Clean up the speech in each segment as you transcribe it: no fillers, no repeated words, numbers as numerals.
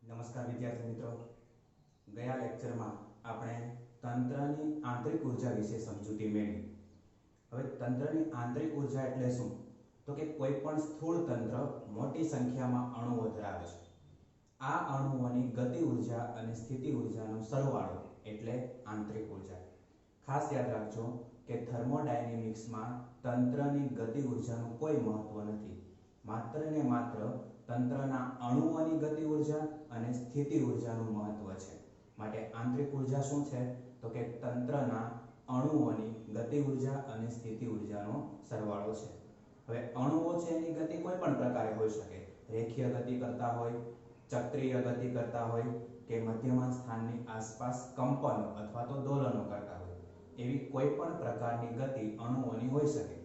નમસ્કાર વિદ્યાર્થી મિત્રો, ગયા લેક્ચરમાં આપણે તંત્રની આંતરિક ઉર્જા વિશે સમજૂતી મેળવી. હવે તંત્રની આંતરિક ઉર્જા એટલે શું? તો કે કોઈ પણ સ્થૂળ તંત્ર મોટી સંખ્યામાં અણુઓ ધરાવે છે. આ અણુઓની ગતિ ઉર્જા અને સ્થિતિ ઉર્જાનો સરવાળો એટલે આંતરિક ઉર્જા. ખાસ યાદ રાખજો કે થર્મોડાયનેમિક્સમાં તંત્રની ગતિ ઉર્જાનું કોઈ મહત્વ નથી. માત્ર ને માત્ર તંત્રના અણુઓની ગતિ ઉર્જા અને સ્થિતિ ઉર્જાનું મહત્વ છે. માટે આંતરિક ઉર્જા શું છે? તો કે તંત્રના અણુઓની ગતિ ઉર્જા અને સ્થિતિ ઉર્જાનો સરવાળો છે. હવે અણુઓ છે એની ગતિ કોઈ પણ પ્રકારે હોઈ શકે. રેખીય ગતિ કરતા હોય, ચક્રીય ગતિ કરતા હોય કે મધ્યમાન સ્થાનની આસપાસ કંપનો અથવા તો દોલનો કરતા હોય, એવી કોઈ પણ પ્રકારની ગતિ અણુઓની હોઈ શકે.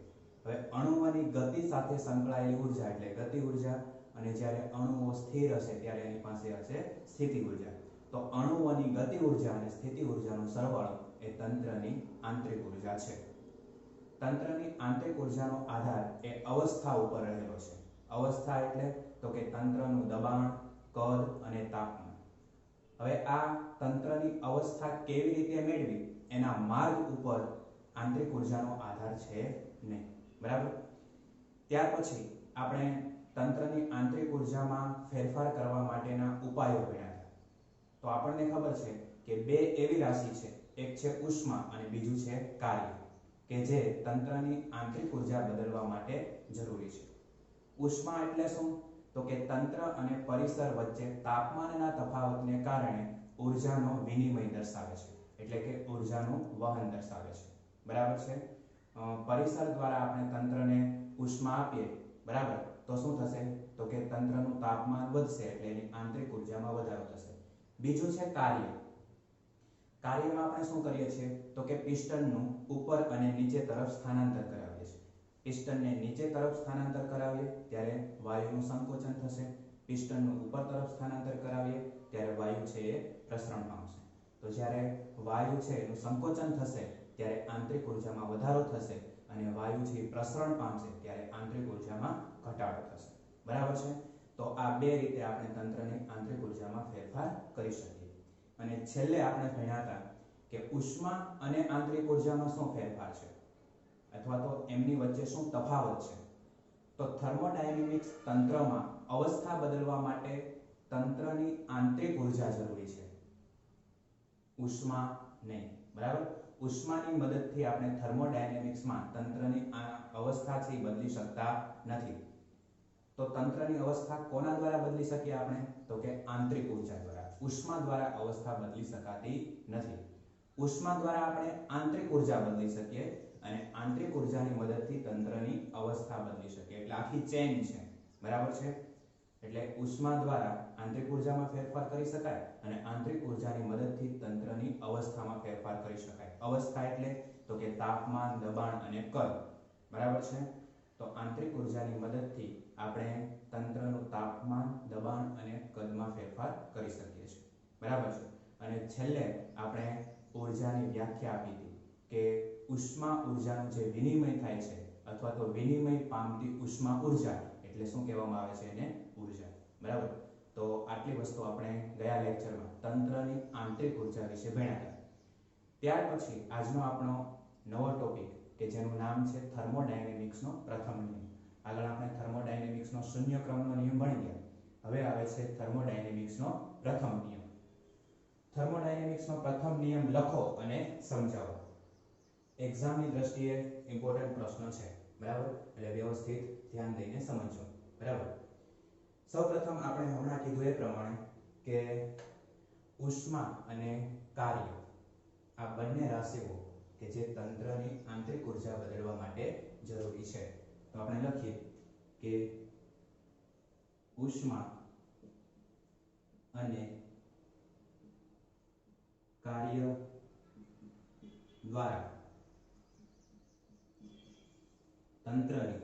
હવે અણુઓની ગતિ સાથે સંકળાયેલી ઉર્જા એટલે ગતિ ઉર્જા, અને જ્યારે અણુઓ સ્થિર હશે ત્યારે એની પાસે હશે સ્થિતિ ઉર્જા. તો અણુઓની ગતિ ઉર્જા અને સ્થિતિ ઉર્જાનો સરવાળો એ તંત્રની આંતરિક ઉર્જા છે. તંત્રની આંતરિક ઉર્જાનો આધાર એ અવસ્થા ઉપર રહેલો છે. અવસ્થા એટલે તો કે તંત્રનું દબાણ, કદ અને તાપમાન. હવે આ તંત્રની અવસ્થા કેવી રીતે મેળવી એના માર્ગ ઉપર આંતરિક ઉર્જાનો આધાર છે નહીં. બરાબર? ત્યાર પછી આપણે તંત્રની આંતરિક ઉર્જામાં ફેરફાર કરવા માટેના ઉપાયો ભણ્યા. તો આપણને ખબર છે કે બે એવી રાશિ છે, એક છે ઉષ્મા અને બીજું છે કાર્ય, કે જે તંત્રની આંતરિક ઉર્જા બદલવા માટે જરૂરી છે. ઉષ્મા એટલે શું? તો કે તંત્ર અને પરિસર વચ્ચે તાપમાનના તફાવતને કારણે ઉર્જાનો વિનિમય દર્શાવે છે, એટલે કે ઉર્જાનું વહન દર્શાવે છે. બરાબર છે? પરિસર દ્વારા આપણે તંત્રને ઉષ્મા આપીએ, બરાબર, તો શું થશે? તો કે તંત્રનું તાપમાન વધશે એટલે એની આંતરિક ઉર્જામાં વધારો થશે. બીજું છે કાર્ય. કાર્યમાં આપણે શું કરીએ છીએ? તો કે પિસ્ટનનું ઉપર અને નીચે તરફ સ્થાનાંતર કરાવીએ છીએ. પિસ્ટનને નીચે તરફ સ્થાનાંતર કરાવીએ ત્યારે વાયુનું સંકોચન થશે. પિસ્ટનનું ઉપર તરફ સ્થાનાંતર કરાવીએ ત્યારે વાયુ છે એ પ્રસરણ પામશે. તો જ્યારે વાયુ છે એનું સંકોચન થશે ત્યારે આંતરિક ઉર્જામાં વધારો થશે, અને વાયુ છે પ્રસરણ પામશે ત્યારે આંતરિક ઉર્જામાં ઘટાડો થશે. બરાબર છે? તો આ બે રીતે આપણે તંત્રની આંતરિક ઉર્જામાં ફેરફાર કરી શકીએ. અને છેલ્લે આપણે ભણ્યા હતા કે ઉષ્મા અને આંતરિક ઉર્જામાં શું ફેરફાર છે, અથવા તો એમની વચ્ચે શું તફાવત છે. તો થર્મોડાયનેમિક્સ તંત્રમાં અવસ્થા બદલવા માટે તંત્રની આંતરિક ઉર્જા જરૂરી છે, ઉષ્મા નહીં. બરાબર? ઉષ્માની મદદથી આપણે થર્મોડાયનેમિક્સમાં તંત્રની અવસ્થા છે બદલી શકતા નથી. તો તંત્રની અવસ્થા કોના દ્વારા બદલી શકીએ આપણે? તો કે આંતરિક ઉર્જા દ્વારા. ઉષ્મા દ્વારા અવસ્થા બદલી શકાતી નથી. ઉષ્મા દ્વારા આપણે આંતરિક ઉર્જા બદલી શકીએ, અને આંતરિક ઉર્જાની મદદથી તંત્રની અવસ્થા બદલી શકીએ. એટલે આખી ચેન છે. બરાબર છે? એટલે ઉષ્મા દ્વારા આંતરિક ઉર્જામાં ફેરફાર કરી શકાય, અને આંતરિક ઉર્જાની મદદથી તંત્રની અવસ્થામાં ફેરફાર કરી શકાય. અવસ્થા એટલે તો કે તાપમાન, દબાણ અને કદ. બરાબર છે? તો આંતરિક ઉર્જાની મદદથી આપણે તંત્રનું તાપમાન, દબાણ અને કદમાં ફેરફાર કરી શકીએ છીએ. બરાબર છે? અને છેલ્લે આપણે ઉર્જાની વ્યાખ્યા આપી હતી કે ઉષ્મા ઉર્જાનું જે વિનિમય થાય છે, અથવા તો વિનિમય પામતી ઉષ્મા ઉર્જા એટલે શું કહેવામાં આવે છે? એને ઉર્જા. બરાબર? તો આટલી વસ્તુ આપણે ગયા લેક્ચરમાં તંત્રની આંતરિક ઉર્જા વિશે ભણ્યા હતા. ત્યાર પછી આજનો આપણો નવો ટોપિક કે જેનું નામ છે થર્મોડાયનેમિક્સનો પ્રથમ નિયમ. આગળ આપણે થર્મોડાયનેમિક્સનો શૂન્ય ક્રમનો નિયમ ભણી ગયા. હવે આવે છે થર્મોડાયનેમિક્સનો પ્રથમ નિયમ. થર્મોડાયનેમિક્સનો પ્રથમ નિયમ લખો અને સમજાવો. એક્ઝામની દ્રષ્ટિએ ઇમ્પોર્ટન્ટ પ્રશ્ન છે. બરાબર? એટલે વ્યવસ્થિત ધ્યાન દઈને સમજો. બરાબર? સૌપ્રથમ આપણે હમણાં કીધું એ પ્રમાણે કે ઉષ્મા અને કાર્ય આ બંને રાશિઓ કે જે તંત્રની આંતરિક ઉર્જા બદલવા માટે જરૂરી છે. તો આપણે લખીએ કે ઉષ્મા અને કાર્ય દ્વારા તંત્રની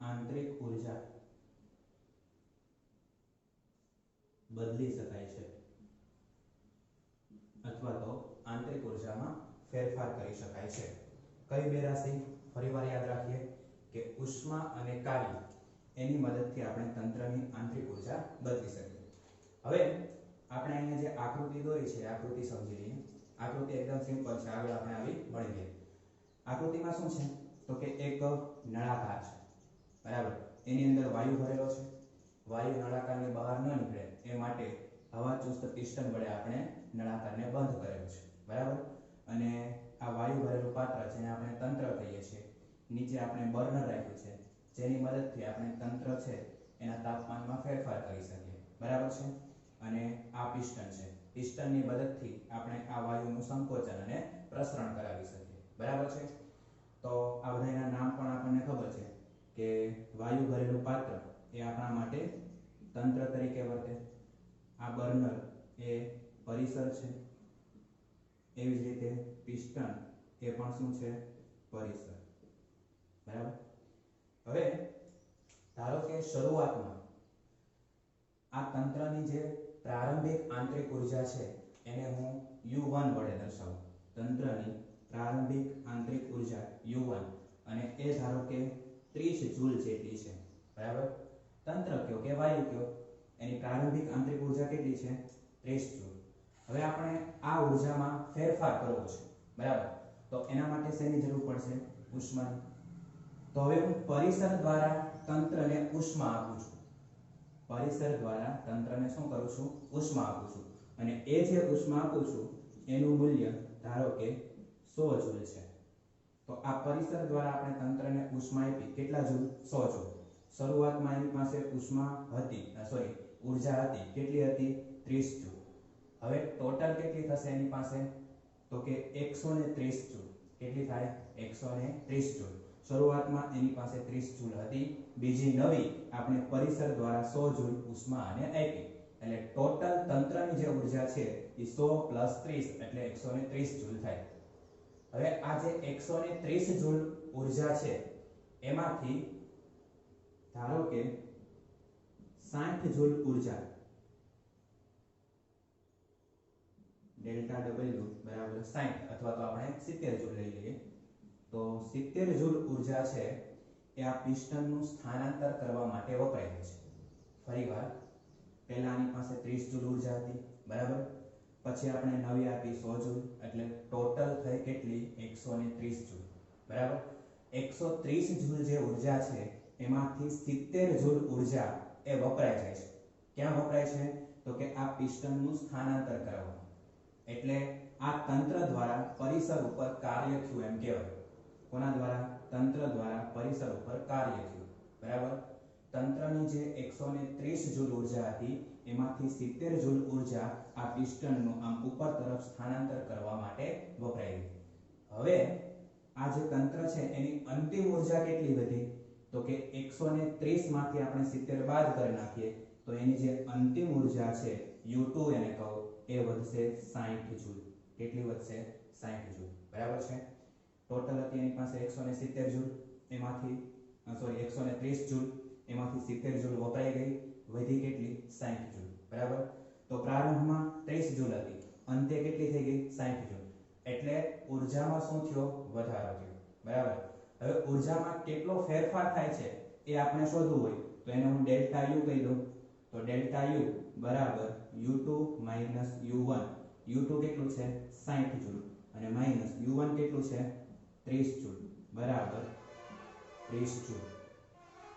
આંતરિક ઉર્જા બદલી શકાય છે, અથવા તો આંતરિક ઉર્જામાં ફેરફાર કરી શકાય છે. કઈ બે રાશિ? ફરીવાર યાદ રાખીએ કે ઉષ્મા અને કાર્ય એની મદદથી આપણે તંત્રની આંતરિક ઉર્જા બદલી શકીએ. હવે આપણે અહીંયા જે આકૃતિ દોરી છે આકૃતિ સમજી લઈએ. આકૃતિ એકદમ સિમ્પલ છે, આગળ આપણે આવી મળી ગઈ. આકૃતિમાં શું છે તો કે એક નળાકાર છે, બરાબર. એની અંદર વાયુ ભરેલો છે. વાયુ નળાકારની બહાર ન નીકળે એ માટે હવા ચુસ્ત પિસ્ટન વડે આપણે નળાકારને બંધ કરેલું છે, બરાબર. અને આ વાયુ ભરેલું પાત્ર જેને આપણે તંત્ર કહીએ છીએ, નીચે આપણે બર્નર રાખ્યું છે જેની મદદથી આપણે તંત્ર છે એના તાપમાનમાં ફેરફાર કરી શકીએ, બરાબર છે. અને આ પિસ્ટન છે, પિસ્ટનની મદદથી આપણે આ વાયુનું સંકોચન અને પ્રસરણ કરાવી શકીએ, બરાબર છે. તો આ બધાના નામ પણ આપણને ખબર છે કે વાયુ ભરેલું પાત્ર એ આપણા માટે તંત્ર તરીકે વર્તે, આ બર્નર એ પરિસર છે, એવી જ રીતે પિસ્ટન એ પણ શું છે, પરિસર, બરાબર. હવે ધારો કે શરૂઆતમાં આ તંત્રની જે પ્રારંભિક આંતરિક ઉર્જા છે એને હું U1 વડે દર્શાવું. તંત્રની પ્રારંભિક આંતરિક ઉર્જા U1 અને એ ધારો કે 30 જૂલ જેટલી છે, બરાબર. તંત્ર કયો કે વાયુ કયો, એની પ્રારંભિક આંતરિક ઉર્જા કેટલી છે, 30 જૂલ. હવે આપણે આ ઉર્જામાં ફેરફાર કરવો છે, બરાબર. તો એના માટે શેની જરૂર પડશે, ઉષ્માની. તો હવે હું પરિસર દ્વારા તંત્રને ઉષ્મા આપું છું. પરિસર દ્વારા તંત્રને શું કરું છું, ઉષ્મા આપું છું. અને એ જે ઉષ્મા આપું છું એનું મૂલ્ય ધારો કે 100 જૂલ છે. તો આ પરિસર દ્વારા આપણે તંત્રને ઉષ્મા આપી, કેટલા જૂલ, 100 જૂલ. શરૂઆતમાં એની પાસે ઉષ્મા હતી, ઉર્જા હતી, કેટલી હતી, 30 જૂલ. હવે ટોટલ કેટલી થશે એની પાસે, તો કે 130 જૂલ. કેટલી થાય, 130 જૂલ. શરૂઆતમાં એની પાસે 30 જૂલ હતી, બીજી નવી આપણે પરિસર દ્વારા 100 જૂલ ઉષ્મા આને આપી, એટલે ટોટલ તંત્રની જે ઉર્જા છે એ 100 + 30 એટલે 130 જૂલ થાય. હવે આ જે 130 જૂલ ઉર્જા છે એમાંથી ધારો કે 60 જૂલ ઉર્જા ડેલ્ટા W બરાબર 60 અથવા તો આપણે 70 જૂલ લઈ લઈએ. તો 70 જૂલ ઉર્જા છે એ આ પિસ્ટનનું સ્થાનાંતર કરવા માટે વપરાય છે. ફરીવાર પહેલા આની પાસે 30 જૂલ ઉર્જા હતી, બરાબર. પછી આપણે નવી આપી 100 જૂલ, એટલે ટોટલ થઈ કેટલી, 130 જૂલ, બરાબર. 130 જૂલ જે ઉર્જા છે એમાંથી 70 જૂલ ઉર્જા એ વપરાય જાય છે. ક્યાં વપરાય છે, તો કે આ પિસ્ટનનું સ્થાનાંતર કરવામાં. એટલે આ તંત્ર દ્વારા પરિસર ઉપર કાર્ય થયું એમ કહેવાય. કોના દ્વારા, તંત્ર દ્વારા પરિસર ઉપર કાર્ય થયું, બરાબર. તંત્રની જે 130 જૂલ ઉર્જા હતી એમાંથી 70 જૂલ ઉર્જા આ પિસ્ટનનું આમ ઉપર તરફ સ્થાનાંતર કરવા માટે વપરાઈ. હવે આ જે તંત્ર છે એની અંતિમ ઉર્જા કેટલી વધી, તો કે 130 માંથી આપણે 70 બાદ કરી નાખીએ તો એની જે અંતિમ ઉર્જા છે U2 એને કહો, એ વધશે 60 જૂલ. કેટલી વધશે, 60 જૂલ, બરાબર છે. ટોટલ હતી એની પાસે 170 જૂલ, એમાંથી 130 જૂલ, એમાંથી 70 જૂલ વપરાઈ ગઈ, વધી કેટલી, 60 જૂલ, બરાબર. તો પ્રારંભમાં 30 જૂલ હતી, અંતે કેટલી થઈ ગઈ, 60 જૂલ. એટલે ઉર્જામાં શું થયો, વધારો થયો, બરાબર. હવે ઉર્જામાં કેટલો ફેરફાર થાય છે એ આપણે શોધવું હોય તો એને હું ડેલ્ટા U કહી દઉં. તો ડેલ્ટા U બરાબર U2 - U1. U2 કેટલું છે, 60 જૂલ, અને માઈનસ U1 કેટલું છે, 30 જૂલ, બરાબર 30 જૂલ.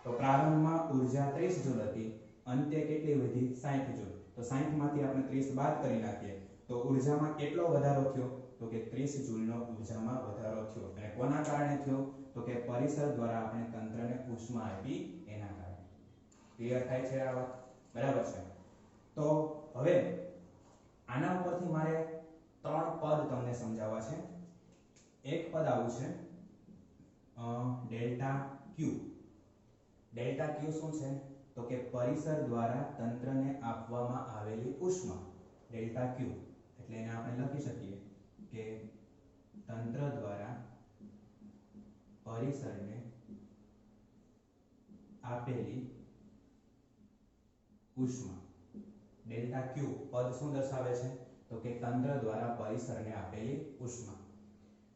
તો પ્રારંભમાં ઉર્જા 30 જૂલ હતી, અંતે કેટલી વધી, 60 જૂલ. તો 60 માંથી આપણે 30 બાદ કરી નાખીએ તો ઉર્જામાં કેટલો વધારો થયો, તો કે 30 જૂલનો ઉર્જામાં વધારો થયો. અને કોના કારણે થયો, તો કે પરિસર દ્વારા આપણે તંત્રને ઉષ્મા આપી એના કારણે. ક્લિયર થાય છે આ વાત, બરાબર છે. તો હવે આના ઉપરથી મારે 3 પદ તમને સમજાવવા છે. એક પદ આવું છે ડેલ્ટા Q. ડેલ્ટા Q શું છે, તો કે પરિસર દ્વારા તંત્રને આપવામાં આવેલી ઉષ્મા, ડેલ્ટા Q. એટલે એને આપણે લખી શકીએ કે તંત્ર દ્વારા પરિસરને આપેલી ઉષ્મા. ડેલ્ટા Q પદ શું દર્શાવે છે, તો કે તંત્ર દ્વારા પરિસરને આપેલી ઉષ્મા.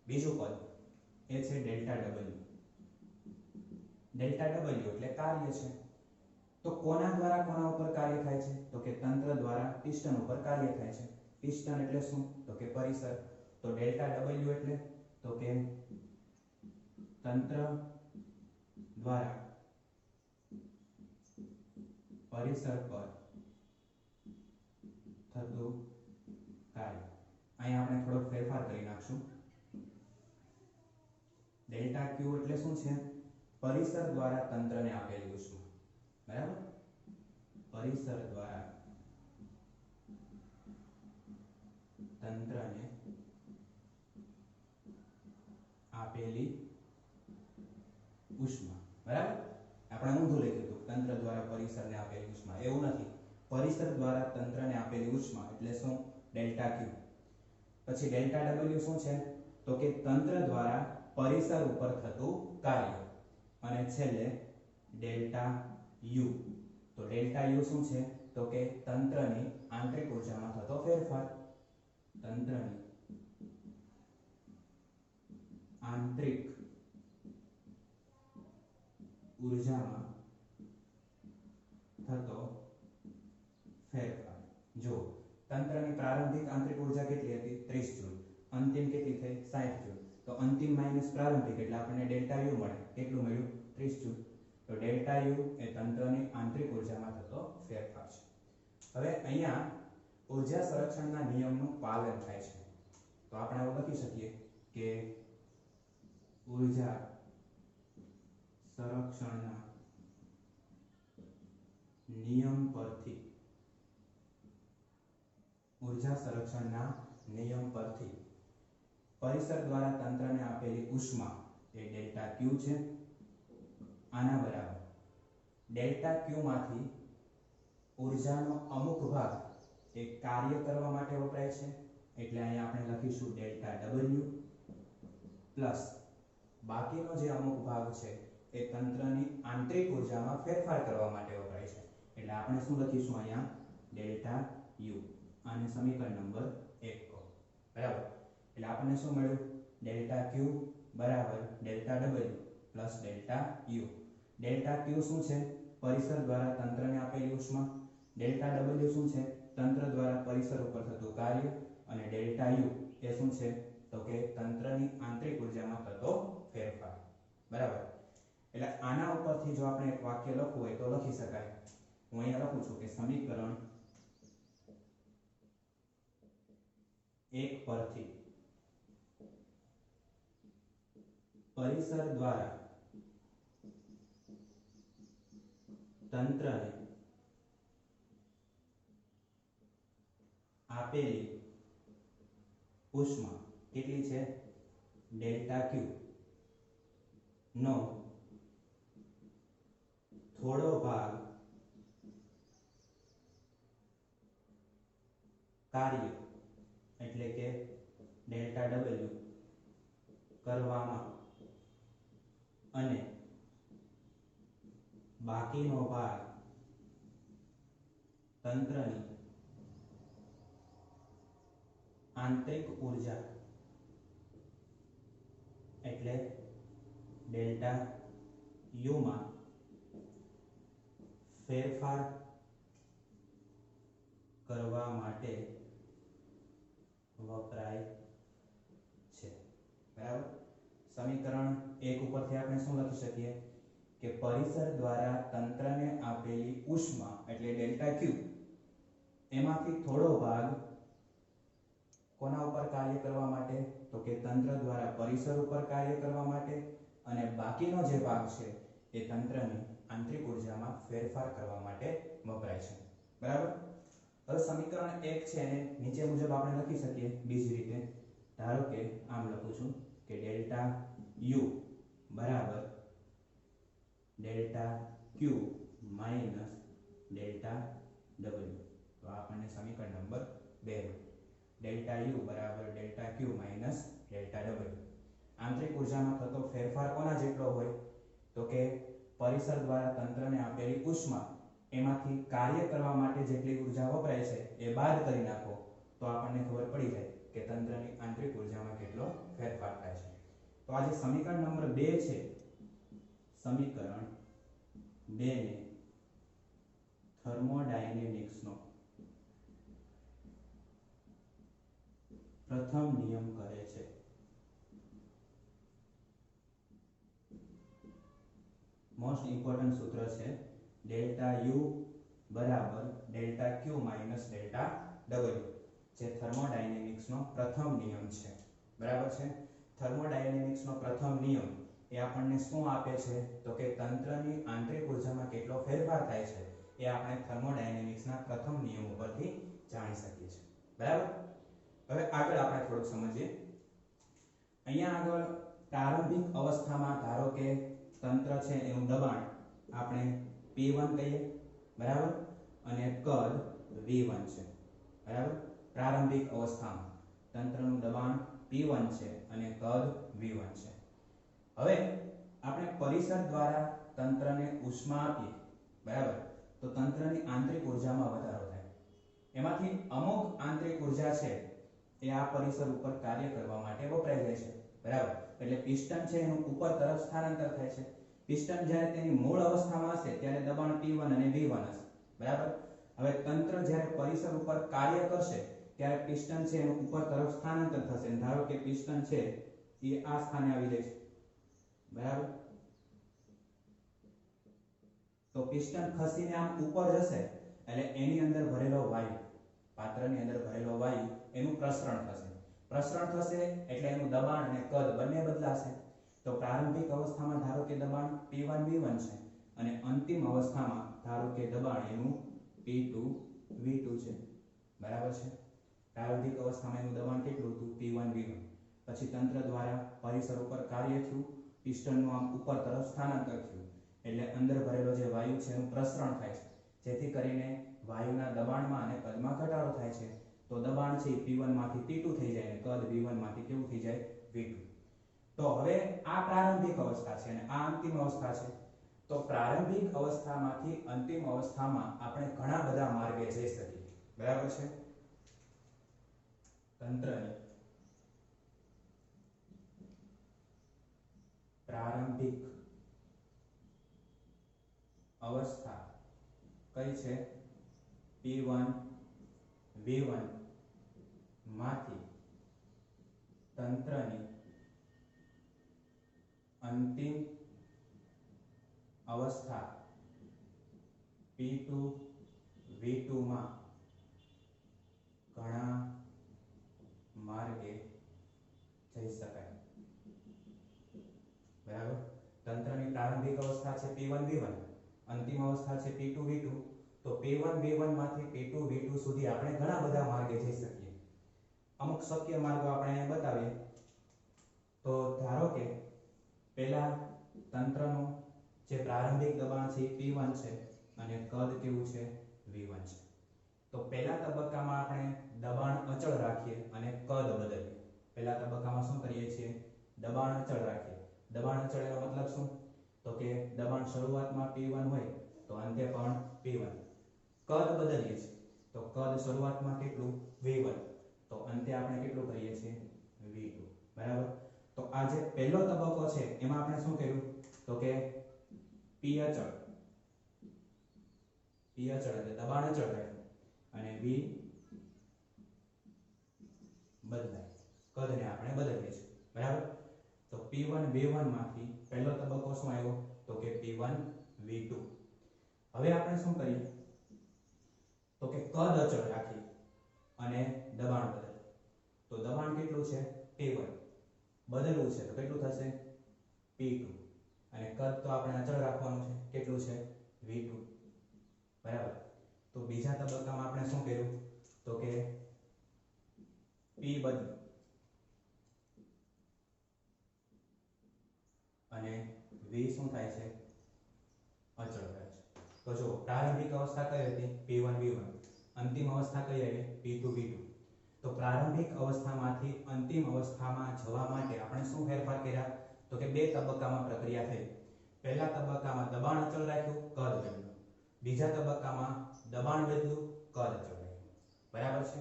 બીજું પદ એ છે ડેલ્ટા W. ડેલ્ટા W એટલે કાર્ય છે. તો કોના દ્વારા કોના ઉપર કાર્ય થાય છે? તો કે તંત્ર દ્વારા પિસ્ટન ઉપર કાર્ય થાય છે. પિસ્ટન એટલે શું? તો કે પરિસર. તો ડેલ્ટા ડબલ્યુ એટલે તો કે તંત્ર દ્વારા પરિસર પર થતું કાર્ય. અહીંયા આપણે થોડો ફેરફાર કરી નાખશું. ડેલ્ટા ક્યુ એટલે શું છે? પરિસર દ્વારા તંત્રને આપેલી ઉષ્મા. બરાબર? પરિસર દ્વારા તંત્રને આપેલી ઉષ્મા. બરાબર? આપણે ઊંધું લખ્યું હતું, તંત્ર દ્વારા પરિસરને આપેલી ઉષ્મા. એવું નથી. પરિસર દ્વારા તંત્રને આપેલી ઉષ્મા એટલે શું? ડેલ્ટા ક્યુ. પછી ડેલ્ટા ડબલ્યુ શું છે? તો કે તંત્ર દ્વારા પરિસર ઉપર થતું કાર્ય. અને છેલ્લે ડેલ્ટા યુ. તો ડેલ્ટા યુ શું છે? તો કે તંત્રની આંતરિક ઊર્જામાં થતો ફેરફાર. તંત્રની આંતરિક ઊર્જામાં થતો ફેરફાર. જો તંત્રની પ્રારંભિક આંતરિક ઊર્જા કેટલી હતી? 30 જૂલ. અંતિમ કેટલી થઈ? 60 જૂલ. તો અંતિમ માઈનસ પ્રારંભિક એટલે આપણને ડેલ્ટા યુ મળે. કેટલું મળ્યું? 30 જૂલ. તો ડેલ્ટા યુ એ તંત્રની આંતરિક ઊર્જામાં થતો ફેરફાર છે. હવે અહીંયા ઊર્જા સંરક્ષણના નિયમનું પાલન થાય છે. તો આપણે એવું લખી શકીએ કે ઊર્જા સંરક્ષણના નિયમ પરથી પરિસર દ્વારા તંત્રને આપેલી ઉષ્મા એ ડેલ્ટા ક્યુ છે. આના બરાબર ડેલ્ટા ક્યુ માંથી ઊર્જાનો અમુક ભાગ એ કાર્ય કરવા માટે વપરાય છે. એટલે અહીંયા આપણે લખીશું ડેલ્ટા ડબલ્યુ પ્લસ બાકીનો જે અમુક ભાગ છે એ તંત્રની આંતરિક ઊર્જામાં ફેરફાર કરવા માટે વપરાય છે. એટલે આપણે શું લખીશું અહીંયા? Delta you. આને સમીકરણ નંબર 1 કહો. બરાબર? એટલે આપણને શું મળ્યું? ડેલ્ટા ક્યુ બરાબર delta W plus delta you. Delta ક્યુ શું છે? પરિસર દ્વારા તંત્રને આપેલી ઉષ્મા. ડેલ્ટા ડબલ્યુ શું છે? તંત્ર દ્વારા પરિસર ઉપર થતું કાર્ય. અને ડેલ્ટા યુ એ શું છે? તો કે તંત્રની આંતરિક ઊર્જામાં થતો ફેરફાર. બરાબર? એટલે આના ઉપરથી જો આપણે એક વાક્ય લખવું હોય તો લખી શકાય. હું અહીંયા લખું છું કે સમીકરણ 1 પરથી પરિસર દ્વારા તંત્રને આપેલી ઉષ્મા કેટલી છે? ડેલ્ટા ક્યુ નો થોડો ભાગ કાર્ય એટલે કે ડેલ્ટા ડબલ્યુ કરવામાં અને બાકીનો ભાગ તંત્રની આંતરિક ઊર્જા એટલે ડેલ્ટા યુ માં ફેરફાર કરવા માટે વપરાય છે. બરાબર? સમીકરણ 1 ઉપરથી આપણે શું લખી શકીએ કે પરિસર દ્વારા તંત્રને આપેલી ઉષ્મા એટલે ડેલ્ટા ક્યુ એમાંથી થોડો ભાગ કોના ઉપર કાર્ય કરવા માટે? તો કે તંત્ર દ્વારા પરિસર ઉપર કાર્ય કરવા માટે. અને બાકીનો જે ભાગ છે એ તંત્રની આંતરિક ઊર્જામાં ફેરફાર કરવા માટે વપરાય છે. બરાબર? હવે સમીકરણ 1 છે એને નીચે મુજબ આપણે લખી શકીએ બીજી રીતે. ધારો કે આમ લખું છું કે ડેલ્ટા યુ બરાબર ડેલ્ટા ક્યુ માઈનસ ડેલ્ટા ડબલ્યુ. તો આપણને સમીકરણ નંબર 2 ડેલ્ટા યુ બરાબર ડેલ્ટા ક્યુ માઈનસ ડેલ્ટા ડબલ્યુ. આંતરિક ઊર્જામાં થતો ફેરફાર કોના જેટલો હોય? તો કે પરિસર દ્વારા તંત્રને આપેલી ઉષ્મા એમાંથી કાર્ય કરવા માટે જેટલી ઊર્જા વપરાય છે એ બાદ કરી નાખો તો આપણને ખબર પડી જાય કે તંત્રની આંતરિક ઊર્જામાં કેટલો ફેરફાર થાય છે. તો આ જે સમીકરણ નંબર 2 છે, સમીકરણ 2 ને થર્મોડાયનેમિક્સનો પ્રથમ નિયમ કહે છે. મોસ્ટ ઇમ્પોર્ટન્ટ સૂત્ર છે ડેલ્ટા યુ બરાબર delta Q minus delta W, જે થર્મોડાયનેમિક્સનો પ્રથમ નિયમ છે. બરાબર છે. થર્મોડાયનેમિક્સનો પ્રથમ નિયમ એ આપણને શું આપે છે તો કે તંત્રની આંતરિક ઉર્જામાં કેટલો ફેરફાર થાય છે એ આપણે થર્મોડાયનેમિક્સના પ્રથમ નિયમ ઉપરથી જાણી શકીએ છીએ. બરાબર. હવે આગળ આપણે થોડુંક સમજીએ. અહીંયા આગળ પ્રારંભિક અવસ્થામાં ધારો કે તંત્ર છે એનું દબાણ આપણે P1 કહીએ. બરાબર. અને કદ V1 છે. બરાબર. પ્રારંભિક અવસ્થામાં તંત્રનું દબાણ P1 છે અને કદ V1 છે. હવે આપણે પરિસર દ્વારા તંત્રને ઉષ્મા આપીએ. બરાબર. તો તંત્રની આંતરિક ઉર્જામાં વધારો થાય. એમાંથી અમુક આંતરિક ઉર્જા છે એ આ પરિસર ઉપર કાર્ય કરવા માટે વપરાઈ જાય છે. બરાબર. એટલે પિસ્ટન છે એનું ઉપર તરફ સ્થાનાંતર થાય છે. પિસ્ટન જ્યારે તેની મૂળ અવસ્થામાં હશે ત્યારે દબાણ P1 અને V1 હશે. બરાબર. હવે તંત્ર જ્યારે પરિસર ઉપર કાર્ય કરશે ત્યારે પિસ્ટન છે એનું ઉપર તરફ સ્થાનાંતર થશે. ધારો કે પિસ્ટન છે એ આ સ્થાને આવી જાય છે. બરાબર. તો પિસ્ટન ખસીને આમ ઉપર જશે એટલે એની અંદર ભરેલો વાયુ, પાત્રની અંદર ભરેલો વાયુ એનું પ્રસરણ થશે. પ્રસરણ થશે એટલે એનું દબાણ અને કદ બંને બદલાશે. તો પ્રારંભિક અવસ્થામાં ધારો કે દબાણ P1 V1 છે અને અંતિમ અવસ્થામાં ધારો કે દબાણ એનું P2 V2 છે. બરાબર છે. પ્રારંભિક અવસ્થામાં એનું દબાણ કેટલું હતું P1 V1. પછી તંત્ર દ્વારા પરિસર ઉપર કાર્ય થયું, પિસ્ટનનું આમ ઉપર તરફ સ્થાનાંતર થયું એટલે અંદર ભરેલો જે વાયુ છે એનું પ્રસરણ થાય છે, જેથી કરીને વાયુના દબાણમાં અને કદમાં ઘટાડો થાય છે. તો દબાણ છે P1 માંથી P2 થઈ જાય અને કદ V1 માંથી કેવું થઈ જાય V2. તો હવે આ પ્રારંભિક અવસ્થા છે અને આ અંતિમ અવસ્થા છે. તો પ્રારંભિક અવસ્થામાંથી અંતિમ અવસ્થામાં આપણે ઘણા બધા માર્ગે જઈ શકીએ. બરાબર છે. તંત્રની પ્રારંભિક અવસ્થા કઈ છે P1 V1 માંથી તંત્રની અંતિમ અવસ્થા P2 V2 માં ઘણા માર્ગે જઈ શકાય. બરાબર. તંત્રની પ્રારંભિક અવસ્થા છે P1 V1, અંતિમ અવસ્થા છે P2 V2. તો P1 V1 માંથી P2 V2 સુધી આપણે ઘણા બધા માર્ગે જઈ શકીએ. અમુક શક્ય માર્ગો આપણે અહીંયા બતાવીએ. તો ધારો કે પહેલા તંત્રનું જે પ્રારંભિક દબાણ છે P1 છે અને કદ કેવું છે V1 છે. તો પહેલા તબક્કામાં આપણે દબાણ અચળ રાખીએ અને કદ બદલીએ. પહેલા તબક્કામાં શું કરીએ છીએ દબાણ અચળ રાખીએ. દબાણ અચળ એનો મતલબ શું તો કે દબાણ શરૂઆતમાં P1 હોય તો અંતે પણ P1. કદ બદલીએ છીએ તો કદ શરૂઆતમાં કેટલું V1 તો અંતે આપણે કેટલું કરીએ છીએ V2. બરાબર. તો આ જે પહેલો તબક્કો છે એમાં આપણે શું કર્યું તો કે P અચળ એટલે દબાણ અચળ રાખ્યું અને V બદલાય, કદને આપણે બદલીએ છીએ. બરાબર. તો P1 V1 માંથી પહેલો તબક્કો શું આવ્યો તો કે P1 V2. હવે આપણે શું કરીએ તો કે કદ અચળ રાખી અને દબાણ બદલીએ. તો દબાણ કેટલું છે P1, બદલવું છે તો કેટલું થશે P2 અને કદ તો આપણે અચળ રાખવાનું છે કેટલું છે V2. બરાબર. તો બીજા તબક્કામાં આપણે શું કર્યું તો કે P બદલ્યું અને V શું થાય છે અચળ રહે છે. તો જો પ્રારંભિક અવસ્થા કઈ હતી P1 V1, અંતિમ અવસ્થા કઈ આવી P2 V2. તો પ્રારંભિક અવસ્થામાંથી અંતિમ અવસ્થામાં જવા માટે આપણે શું ફેરફાર કર્યા તો કે બે તબક્કામાં પ્રક્રિયા થઈ. પહેલા તબક્કામાં દબાણ અચળ રાખ્યું, કદ બદલ્યું. બીજા તબક્કામાં દબાણ બદલ્યું, કદ અચળ રાખ્યું. બરાબર છે.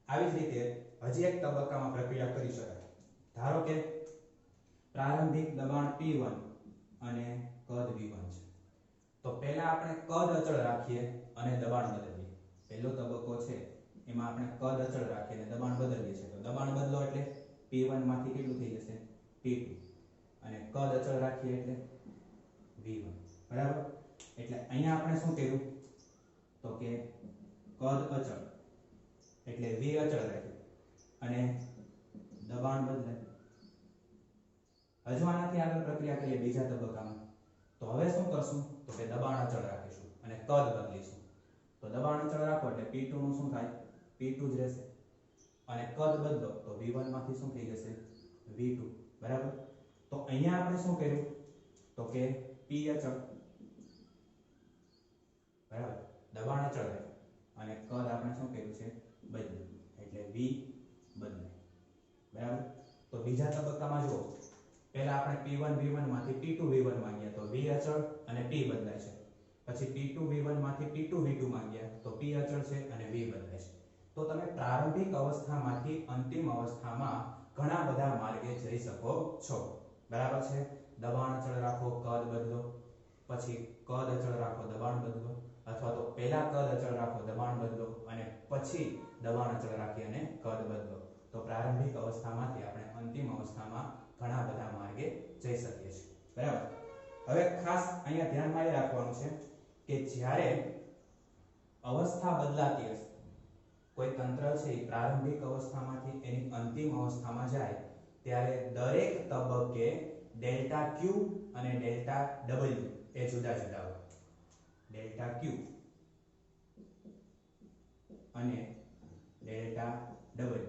આવી જ રીતે હજી એક તબક્કામાં પ્રક્રિયા કરી શકાય. ધારો કે પ્રારંભિક દબાણ P1 અને કદ V1 છે. તો પહેલા આપણે કદ અચળ રાખીએ અને દબાણ બદલીએ. પહેલો તબક્કો છે એમાં આપણે કદ અચળ રાખીએ અને દબાણ બદલીએ છીએ. તો દબાણ બદલો એટલે P1 માંથી કેટલું થઈ જશે P2 અને કદ અચળ રાખીએ એટલે V1. બરાબર. એટલે અહીંયા આપણે શું કર્યું તો કે કદ અચળ એટલે V અચળ રાખ્યું અને દબાણ બદલાય. હજુ આનાથી આગળ પ્રક્રિયા કરીએ બીજા તબક્કામાં. તો હવે શું કરશું તો કે દબાણ અચળ રાખીશું અને કદ બદલીશું. તો દબાણ અચળ રાખો એટલે P2 નું શું થાય P2 જ રહેશે અને કદ બદલો તો V1 માંથી શું થઈ જશે V2. બરાબર. તો અહીંયા આપણે શું કર્યું તો કે P અચળ બરાબર દબાણ અચળ રાખ્યું અને કદ આપણે શું કર્યું છે બદલ્યું એટલે V બદલાય. બરાબર. તો બીજા તબક્કામાં જુઓ પહેલા આપણે P1 V1 માંથી P2 V1 માં ગયા તો V અચળ અને P બદલાય છે. પછી P2 V1 માંથી P2 V2 માં ગયા તો P અચળ છે અને V બદલાય છે. તો તમે પ્રારંભિક અવસ્થામાંથી અંતિમ અવસ્થામાં ઘણા બધા માર્ગે જઈ શકો છો. બરાબર છે. દબાણ અચળ રાખો કદ બદલો, પછી કદ અચળ રાખો દબાણ બદલો, અથવા તો પહેલા કદ અચળ રાખો દબાણ બદલો અને પછી દબાણ અચળ રાખી અને કદ બદલો. તો પ્રારંભિક અવસ્થામાંથી આપણે અંતિમ અવસ્થામાં ઘણા બધા માર્ગે જઈ શકીએ છીએ. બરાબર. હવે ખાસ અહીંયા ધ્યાનમાં એ રાખવાનું છે કે જ્યારે અવસ્થા બદલાતી હશે કોઈ તંત્ર છે એ પ્રારંભિક અવસ્થામાંથી એની અંતિમ અવસ્થામાં જાય ત્યારે દરેક તબક્કે ડેલ્ટા Q અને ડેલ્ટા W એ જુદા જુદા હોય. ડેલ્ટા Q અને ડેલ્ટા W.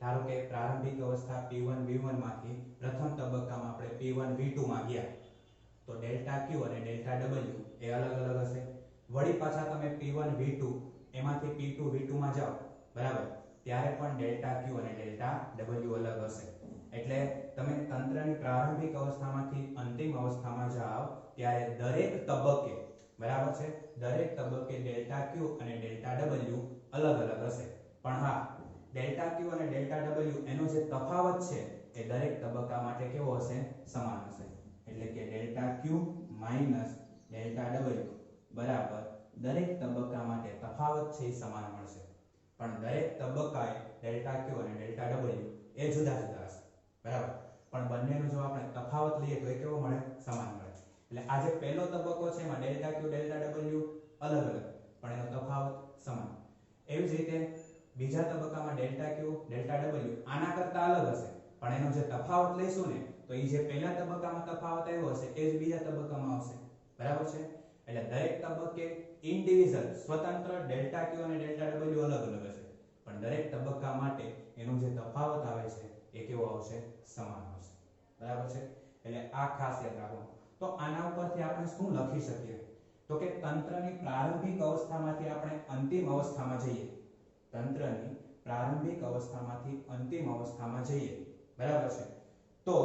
ધારો કે પ્રારંભિક અવસ્થા P1 V1 માંથી પ્રથમ તબક્કામાં આપણે P1 V2 માં ગયા તો ડેલ્ટા Q અને ડેલ્ટા W એ અલગ અલગ હશે. વળી પાછા તમે P1 V2 એમાંથી P2 V2 માં જાઓ બરાબર ત્યારે પણ ડેલ્ટા Q અને ડેલ્ટા W અલગ હશે. એટલે તમે તંત્રની પ્રારંભિક અવસ્થામાંથી અંતિમ અવસ્થામાં જાઓ ત્યારે દરેક તબક્કે બરાબર છે દરેક તબક્કે ડેલ્ટા Q અને ડેલ્ટા W અલગ અલગ હશે. પણ હા ડેલ્ટા Q અને ડેલ્ટા W એનો જે તફાવત છે એ દરેક તબક્કા માટે કેવો હશે સમાન હશે. એટલે કે delta Q minus delta W બરાબર દરેક તબક્કા માટે તફાવત છે એ સમાન મળશે. પણ દરેક તબક્કાએ ડેલ્ટા Q અને ડેલ્ટા W એ જુદા જુદા હશે. બરાબર. પણ બંનેનો જો આપણે તફાવત લઈએ તો એ કેવો મળે સમાન મળે. એટલે આ જે પહેલો તબક્કો છે એમાં ડેલ્ટા Q ડેલ્ટા W અલગ અલગ પણ એનો તફાવત સમાન. એવી જ રીતે બીજા તબક્કામાં ડેલ્ટા Q ડેલ્ટા W આના કરતા અલગ હશે પણ એનો જે તફાવત લઈશું ને તો એ જે પહેલા તબક્કામાં તફાવત આવ્યો હશે એ જ બીજા તબક્કામાં આવશે. બરાબર છે. એટલે દરેક તબક્કે ઇન્ડિવિડ્યુઅલ સ્વતંત્ર ડેલ્ટા Q અને ડેલ્ટા W અલગ અલગ હશે પણ દરેક તબક્કા માટે એનો જે તફાવત આવે છે એ કેવો આવશે સમાન આવશે. બરાબર છે. એટલે આ ખાસ યાદ રાખો. તો આના ઉપરથી આપણે શું લખી શકીએ તો કે તંત્રની પ્રારંભિક અવસ્થામાંથી આપણે અંતિમ અવસ્થામાં જઈએ. તંત્રની પ્રારંભિક અવસ્થામાંથી અંતિમ અવસ્થામાં જઈએ બરાબર છે તો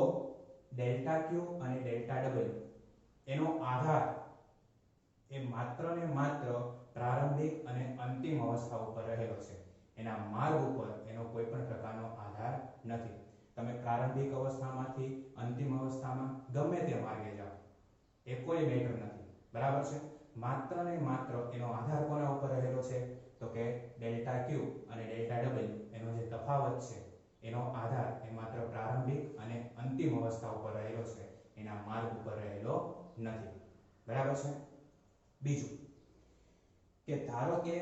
ડેલ્ટા Q અને ડેલ્ટા W એનો આધાર એ માત્ર ને માત્ર પ્રારંભિક અને અંતિમ અવસ્થા ઉપર રહેલો છે. એના માર્ગ ઉપર એનો કોઈ પણ પ્રકારનો આધાર નથી. તમે પ્રારંભિક અવસ્થામાંથી અંતિમ અવસ્થામાં ગમે તે માર્ગે જાઓ એ કોઈ મેટર નથી. બરાબર છે. માત્ર ને માત્ર એનો આધાર કોના ઉપર રહેલો છે તો કે ડેલ્ટા Q અને ડેલ્ટા W એનો જે તફાવત છે એનો આધાર એ માત્ર પ્રારંભિક અને અંતિમ અવસ્થા ઉપર રહેલો છે એના માર્ગ ઉપર રહેલો નથી. બરાબર છે. બીજું કે ધારો કે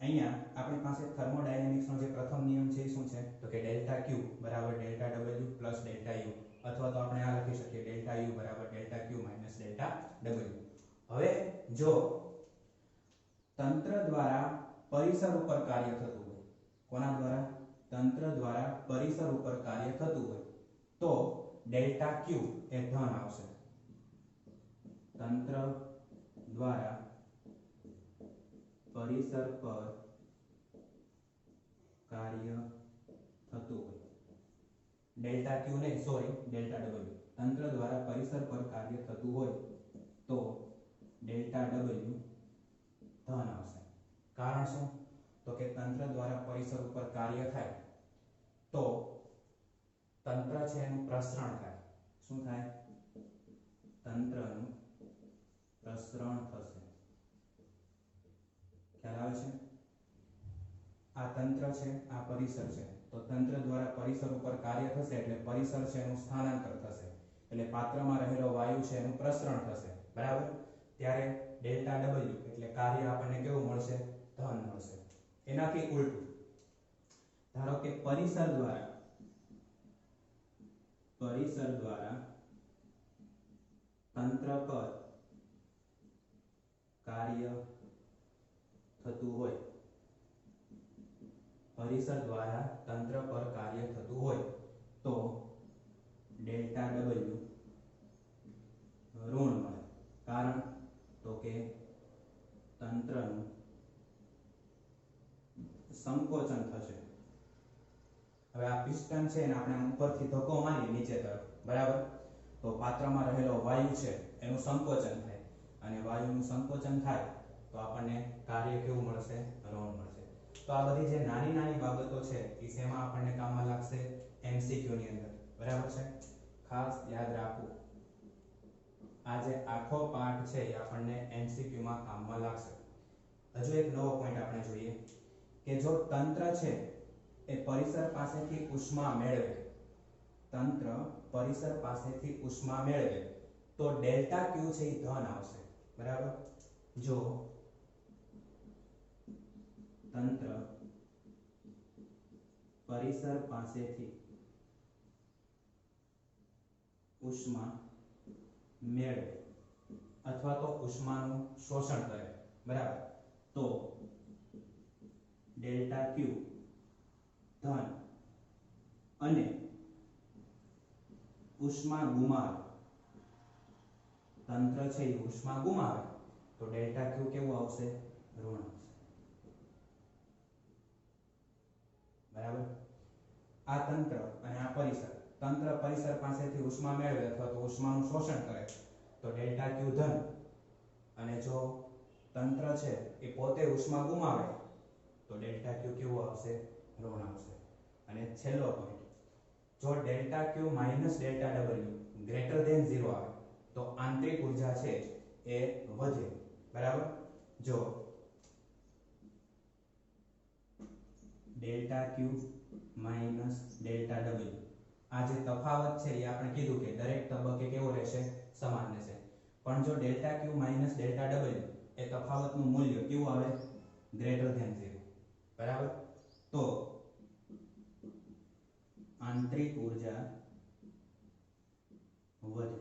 અહીંયા આપણી પાસે થર્મોડાયનેમિક્સનો જે પ્રથમ નિયમ છે એ શું છે તો કે ડેલ્ટા Q બરાબર delta W plus delta U અથવા તો આપણે આ લખી શકીએ ડેલ્ટા U બરાબર delta Q minus delta W. હવે જો તંત્ર દ્વારા પરિસર ઉપર કાર્ય થતું હોય કોના દ્વારા તંત્ર દ્વારા પરિસર ઉપર કાર્ય થતું હોય તો ડેલ્ટા Q એ ધન આવશે. તંત્ર દ્વારા પરિસર પર કાર્ય થતું હોય ડેલ્ટા Q નહીં સોરી ડેલ્ટા W તંત્ર દ્વારા પરિસર પર કાર્ય થતું હોય તો ડેલ્ટા W ધન આવશે. કારણ શું તો કે તંત્ર દ્વારા પરિસર ઉપર કાર્ય થાય તો તંત્ર છે એનું પ્રસરણ થાય. શું થાય તંત્રનું પ્રસરણ થશે। ખ્યાલ આવે છે? આ તંત્ર છે, આ પરિસર છે, તો તંત્ર દ્વારા પરિસર ઉપર કાર્ય થશે એટલે પરિસર છે એનું સ્થાનાંતર થશે, એટલે પાત્રમાં રહેલો વાયુ છે એનું પ્રસરણ થશે, બરાબર। ત્યારે ડેલ્ટા ડબલ્યુ એટલે કાર્ય આપણને કેવું મળશે? ધન મળશે। એનાથી ઉલટું ધારો કે પરિસર દ્વારા તંત્ર પર કાર્ય થતું હોય, પરિસર દ્વારા તંત્ર પર કાર્ય થતું હોય તો ડેલ્ટા ડબલ્યુ ઋણ મળે। કારણ તો કે તંત્રનું સંકોચન થશે। હવે આ પિસ્ટન છે ને આપણે ઉપરથી ધક્કો મારીએ નીચે તરફ, બરાબર, તો પાત્રમાં રહેલો વાયુ છે એનું સંકોચન થાય, અને વાયુનું સંકોચન થાય તો આપણને કાર્ય કેવું મળશે? ઋણ મળશે। તો આ બધી જે નાની નાની બાબતો છે એ શેમાં આપણને કામમાં લાગશે? એમસીક્યુ ની અંદર, બરાબર છે? ખાસ યાદ રાખવું, આ જે આખો પાઠ છે એ આપણને એમસીક્યુ માં કામમાં લાગશે। હજુ એક નવો પોઈન્ટ આપણે જોઈએ કે જો તંત્ર છે એ પરિસર પાસેથી ઉષ્મા મેળવે, તંત્ર પરિસર પાસેથી ઉષ્મા મેળવે તો ડેલ્ટા ક્યુ છે એ ધન આવશે, બરાબર। જો તંત્ર પરિસર પાસેથી ઉષ્મા મેળવે અથવા તો ઉષ્માનું શોષણ કરે, બરાબર, તો ડેલ્ટા ક્યુ ધન અને ઉષ્મા ગુમાવે, તંત્ર છે એ ઉષ્મા ગુમાવે તો ડેલ્ટા ક્યુ કેવું આવશે? ઋણ આવશે, બરાબર। આ તંત્ર અને આ પરિસર, તંત્ર પરિસર પાસેથી ઉષ્મા મેળવે અથવા તો ઉષ્માનું શોષણ કરે તો ડેલ્ટા ક્યુ ધન, અને જો તંત્ર છે એ પોતે ઉષ્મા ગુમાવે તો ડેલ્ટા ક્યુ કેવું આવશે? ઋણ આવશે। અને છેલ્લો પોઈન્ટ, જો delta Q minus delta W greater than 0 આવે તો આંતરિક ઊર્જા છે એ વધે, બરાબર। જો delta Q minus delta W આ જે તફાવત છે એ આપણે કીધું કે દરેક તબક્કે કેવો રહેશે? સમાન રહેશે। પણ જો delta Q minus delta W એ તફાવતનું મૂલ્ય કેવું આવે? ગ્રેટર ધેન 0, બરાબર, તો આંતરિક ઊર્જા વધે,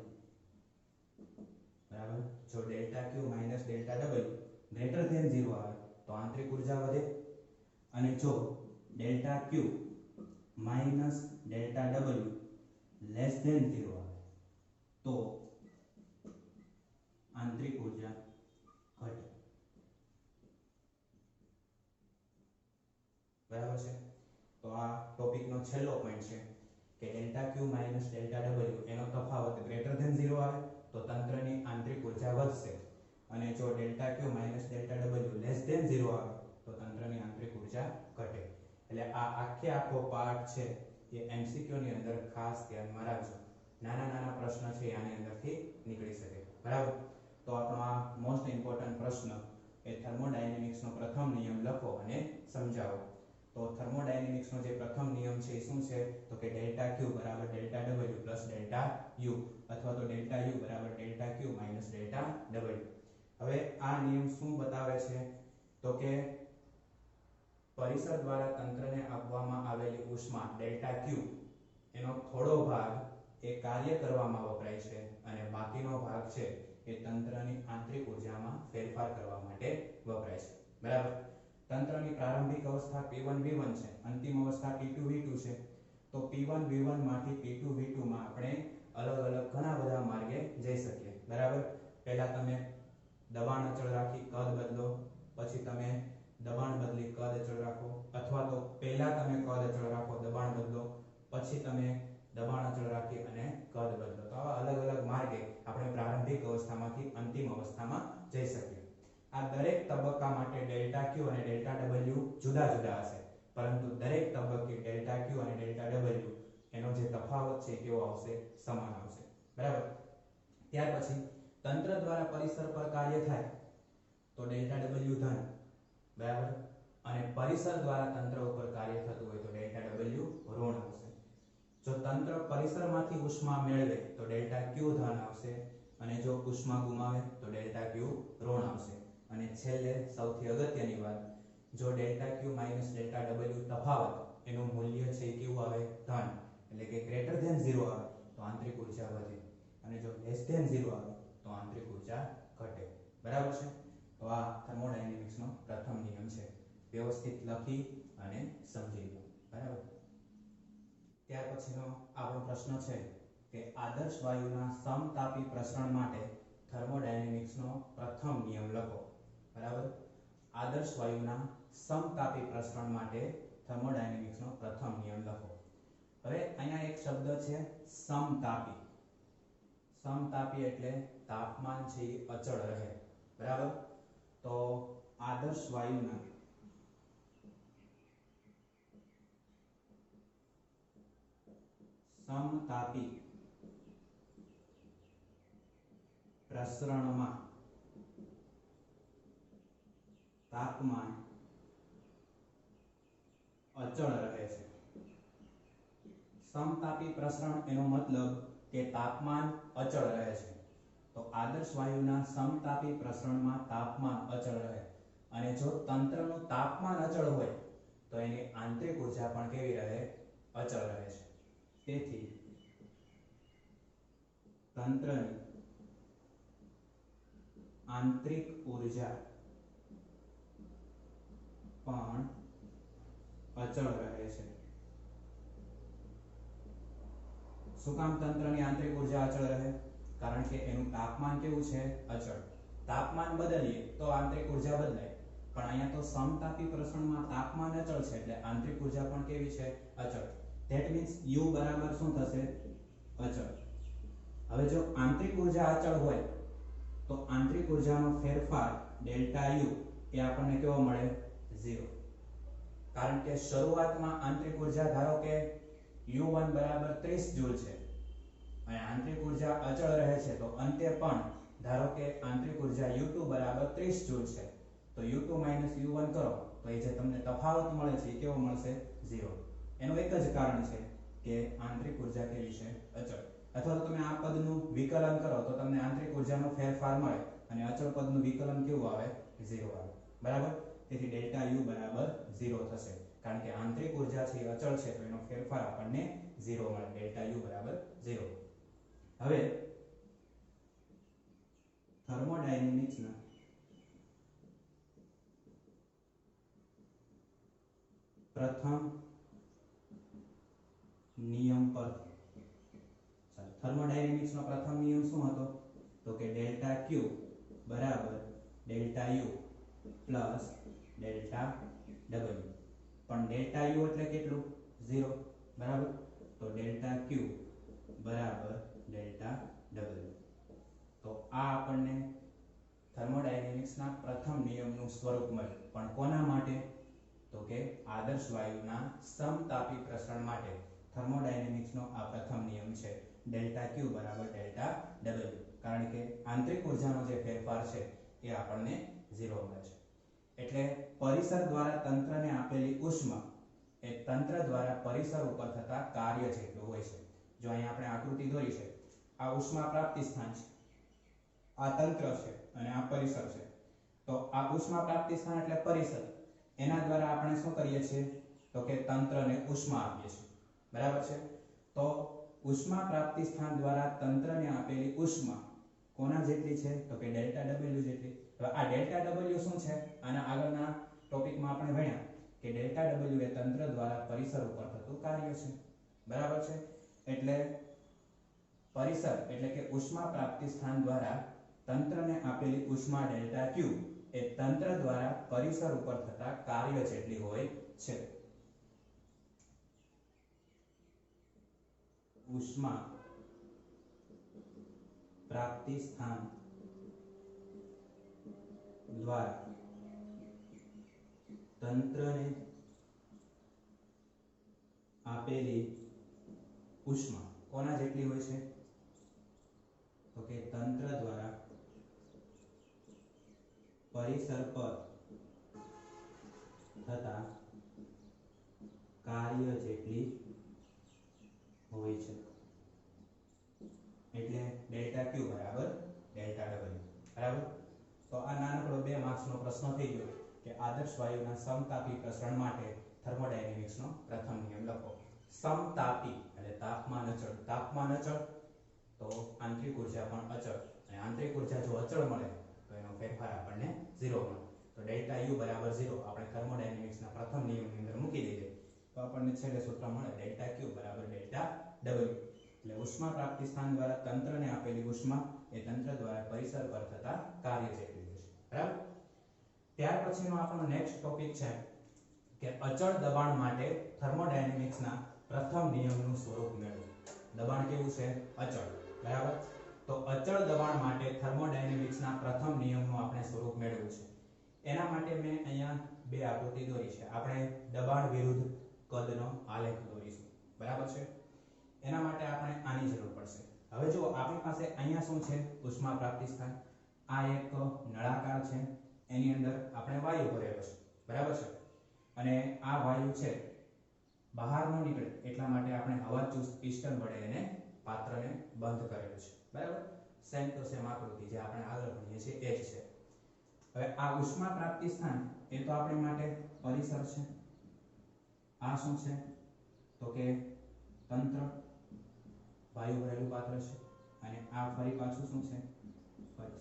બરાબર। જો delta Q minus delta W greater than 0 આવે તો આંતરિક ઊર્જા વધે, અને જો delta Q minus delta W less than 0 આવે તો આંતરિક ઊર્જા ઘટે, બરાબર છે। તો આ ટોપિકનો છેલ્લો પોઈન્ટ છે કે delta Q minus delta W એનો તફાવત ગ્રેટર ધેન 0 આવે તો તંત્રની આંતરિક ઊર્જા વધશે, અને જો delta Q minus delta W less than 0 આવે તો તંત્રની આંતરિક ઊર્જા ઘટે। એટલે આ આખો પાઠ છે એ એમસીક્યુ ની અંદર ખાસ ધ્યાનમાં રાખજો। નાના નાના પ્રશ્ન છે આની અંદરથી નીકળી શકે, બરાબર। તો આપણો આ મોસ્ટ ઇમ્પોર્ટન્ટ પ્રશ્ન એ થર્મોડાયનેમિક્સનો પ્રથમ નિયમ લખો અને સમજાવો। તો થર્મોડાયનેમિક્સનો જે પ્રથમ નિયમ છે એ શું છે? તો કે ડેલ્ટા ક્યુ બરાબર delta W plus delta you, અથવા તો ડેલ્ટા યુ બરાબર delta Q minus delta W. હવે આ નિયમ શું બતાવે છે? તો કે પરિસર દ્વારા તંત્રને આપવામાં આવેલી ઉષ્મા ડેલ્ટા ક્યુ એનો થોડો ભાગ એ કાર્ય કરવામાં વપરાય છે, અને બાકીનો ભાગ છે એ તંત્રની આંતરિક ઊર્જામાં ફેરફાર કરવા માટે વપરાય છે, બરાબર। તંત્રની પ્રારંભિક અવસ્થા P1 V1 છે, અંતિમ અવસ્થા P2 V2 છે। તો P1 V1 માંથી P2 V2 માં આપણે અલગ અલગ ઘણા બધા માર્ગે જઈ શકીએ, બરાબર। પહેલા તમે દબાણ અચળ રાખી કદ બદલો, પછી તમે દબાણ બદલી કદ અચળ રાખો, અથવા તો પહેલા તમે કદ અચળ રાખો દબાણ બદલો, પછી તમે દબાણ અચળ રાખી અને કદ બદલો। તો આવા અલગ અલગ માર્ગે આપણે પ્રારંભિક અવસ્થામાંથી અંતિમ અવસ્થામાં જઈ શકીએ। આ દરેક તબક્કા માટે ડેલ્ટા ક્યુ અને ડેલ્ટા ડબલ્યુ જુદા જુદા હશે, પરંતુ દરેક તબક્કે ડેલ્ટા ક્યુ અને ડેલ્ટા ડબલ્યુ એનો જે તફાવત છે કેવો આવશે? સમાન આવશે, બરાબર। ત્યાર પછી તંત્ર દ્વારા પરિસર પર કાર્ય થાય તો ડેલ્ટા ડબલ્યુ ધન, બરાબર, અને પરિસર દ્વારા તંત્ર ઉપર કાર્ય થતું હોય તો ડેલ્ટા ડબલ્યુ ઋણ આવશે. જો તંત્ર પરિસરમાંથી ઉષ્મા મેળવે તો ડેલ્ટા ક્યુ ધન આવશે, અને જો ઉષ્મા ગુમાવે તો ડેલ્ટા ક્યુ ઋણ આવશે. અને છેલ્લે સૌથી અગત્યની વાત, જો delta Q minus delta W તફાવત એનું મૂલ્ય છે કેવું આવે, ધન, એટલે કે ગ્રેટર ધેન 0 આવે તો આંતરિક ઉર્જા વધે, અને જો લેસ ધેન 0 આવે તો આંતરિક ઉર્જા ઘટે. બરાબર છે? તો આ થર્મોડાયનેમિક્સનો પ્રથમ નિયમ છે. વ્યવસ્થિત લખી અને સમજી લો. બરાબર. ત્યાર પછીનો આપણો પ્રશ્ન છે કે આદર્શ વાયુના સમતાપી પ્રસરણ માટે થર્મોડાયનેમિક્સનો પ્રથમ નિયમ લખો. બરાબર. આદર્શ વાયુના સમતાપી પ્રસરણ માટે થર્મોડાયનેમિક્સનો પ્રથમ નિયમ લખો. હવે અહીંયા એક શબ્દ છે સમતાપી. સમતાપી એટલે તાપમાન છે એ અચળ રહે. બરાબર. તો આદર્શ વાયુના સમતાપી પ્રસરણમાં તાપમાન અચળ રહે છે. સમતાપી પ્રસરણ એનો મતલબ કે તાપમાન અચળ રહે છે. તો આદર્શ વાયુના સમતાપી પ્રસરણમાં તાપમાન અચળ રહે, અને જો તંત્રનું તાપમાન અચળ હોય તો એની આંતરિક ઉર્જા પણ કેવી રહે, અચળ રહે છે. તેથી તંત્રની આંતરિક ઉર્જા પણ અચળ રહે છે. શું કામ તંત્રની આંતરિક ઉર્જા અચળ રહે? કારણ કે એનું તાપમાન કેવું છે, અચળ. તાપમાન બદલીએ તો આંતરિક ઉર્જા બદલાય, પણ અહીંયા તો સમતાપી પ્રસરણમાં તાપમાન અચળ છે એટલે આંતરિક ઉર્જા પણ કેવી છે, અચળ. ધેટ મીન્સ U બરાબર શું થશે, અચળ. હવે જો આંતરિક ઉર્જા અચળ હોય તો આંતરિક ઉર્જાનો ફેરફાર ડેલ્ટા U એ આપણને કેવો મળે, 0. કારણ કે શરૂઆતમાં આંતરિક ઉર્જા ધારો કે U1 બરાબર 30 જૂલ છે અને આંતરિક ઉર્જા અચળ રહે છે, તો અંતે પણ ધારો કે આંતરિક ઉર્જા U2 બરાબર 30 જૂલ છે, તો U2 માઈનસ U1 કરો તો એ જે તમને તફાવત મળે છે એ કેવો મળશે, 0. એનું એક જ કારણ છે કે આંતરિક ઉર્જા કેવી છે, અચળ. અથવા તો તમે આ પદનું વિકલન કરો તો તમને આંતરિક ઉર્જાનો ફેરફાર મળે, અને અચળ પદનું વિકલન કેવું આવે, 0 આવે. બરાબર. તેથી ડેલ્ટા U બરાબર 0 થશે, કારણ કે આંતરિક ઉર્જા છે એ અચળ છે તો એનો ફેરફાર આપણને 0 મળે. ડેલ્ટા U બરાબર 0. હવે થર્મોડાયનેમિક્સના પ્રથમ નિયમ પર, થર્મોડાયનેમિક્સનો પ્રથમ નિયમ શું હતો? તો કે ડેલ્ટા Q બરાબર delta U plus delta W. પણ ડેલ્ટા U એટલે કેટલું, 0. બરાબર. તો ડેલ્ટા Q બરાબર ડેલ્ટા W. તો આ આપણને થર્મોડાયનેમિક્સના પ્રથમ નિયમનું સ્વરૂપ મળ્યું. પણ કોના માટે? તો કે આદર્શ વાયુના સમતાપી પ્રસરણ માટે થર્મોડાયનેમિક્સનો આ પ્રથમ નિયમ છે, ડેલ્ટા Q બરાબર ડેલ્ટા W. કારણ કે આંતરિક ઉર્જાનો જે ફેરફાર છે એ આપણને 0 મળે છે. એટલે પરિસર દ્વારા તંત્રને આપેલી ઉષ્મા એ તંત્ર દ્વારા પરિસર ઉપર થતા કાર્ય જેટલું હોય છે. જો અહીંયા આપણે આકૃતિ દોરી છે, આ ઉષ્મા પ્રાપ્તિ સ્થાન છે, આ તંત્ર છે અને આ પરિસર છે. તો આ ઉષ્મા પ્રાપ્તિ સ્થાન એટલે પરિસર, એના દ્વારા આપણે શું કરીએ છીએ, તો કે તંત્રને ઉષ્મા આપીએ છીએ. બરાબર છે. તો ઉષ્મા પ્રાપ્તિ સ્થાન દ્વારા તંત્રને આપેલી ઉષ્મા કોના જેટલી છે, તો કે ડેલ્ટા W જેટલી. હવે આ ડેલ્ટા W શું છે? આના આગળના ટોપિકમાં આપણે ભણ્યા કે ડેલ્ટા W એ તંત્ર દ્વારા પરિસર ઉપર થતું કાર્ય છે. બરાબર છે. એટલે પરિસર એટલે કે ઉષ્મા પ્રાપ્તિ સ્થાન દ્વારા તંત્રને આપેલી ઉષ્મા ડેલ્ટા Q એ તંત્ર દ્વારા પરિસર ઉપર થતા કાર્ય જેટલી હોય છે. ઉષ્મા પ્રાપ્તિ સ્થાન દ્વારા તંત્રને આપેલી ઉષ્મા કોના જેટલી હોય છે, તો કે તંત્ર દ્વારા પરિસર પર થતા કાર્ય જેટલી હોય છે, એટલે ડેલ્ટા ક્યુ બરાબર ડેલ્ટા ડબલ્યુ. બરાબર. તો આ નાનકડો 2 માર્ક્સનો પ્રશ્ન થઈ ગયો કે આદર્શ વાયુના સમતાપી પ્રસરણ માટે થર્મોડાયનેમિક્સનો પ્રથમ નિયમ લખો. સમતાપી એટલે તાપમાન અચળ. તાપમાન અચળ તો આંતરિક ઉર્જા પણ અચળ, અને આંતરિક ઉર્જા જો અચળ મળે તો એનો ફેરફાર આપણને 0 મળે. તો ડેલ્ટા યુ બરાબર 0 આપણે થર્મોડાયનેમિક્સના પ્રથમ નિયમની અંદર મૂકી દઈએ તો આપણને છેલ્લે સૂત્ર મળે ડેલ્ટા ક્યુ બરાબર ડેલ્ટા ડબલ્યુ. એટલે ઉષ્મા પ્રાપ્તિ સ્થાન દ્વારા તંત્રને આપેલી ઉષ્મા એ તંત્ર દ્વારા પરિસર પર થતા કાર્ય જેટલી છે. બરાબર. ત્યાર પછીનો આપણો નેક્સ્ટ ટોપિક છે કે અચળ દબાણ માટે થર્મોડાયનેમિક્સના પ્રથમ નિયમનું સ્વરૂપ મેળવો. દબાણ કેવું છે? અચળ. બરાબર. તો અચળ દબાણ માટે થર્મોડાયનેમિક્સના પ્રથમ નિયમનું આપણે સ્વરૂપ મેળવ્યું છે. એના માટે મેં અહીંયા 2 આકૃતિ દોરી છે. આપણે દબાણ વિરુદ્ધ કદનો આલેખ દોરીશું. બરાબર છે. એના માટે આપણે આની જરૂર પડશે. હવે જો આપણી પાસે અહીંયા શું છે? ઉષ્મા પ્રાપ્તિ સ્થાન. આ એક નળાકાર છે, એની અંદર આપણે વાયુ ભરેલો છે. બરાબર છે. અને આ વાયુ છે બહાર ન નીકળે એટલા માટે આપણે હવાચુસ્ત પિસ્ટન વડે એને પાત્રને બંધ કરેલું છે. બરાબર. સેમ તો સેમ આકૃતિ જે આપણે આગળ ભણીએ છીએ એ જ છે. હવે આ ઉષ્મા પ્રાપ્તિ સ્થાન એ તો આપણી માટે પરિસર છે. આ શું છે? તો કે તંત્ર, વાયુ ભરેલું પાત્ર છે, અને આ ફરી પાછું શું છે? પરિસર.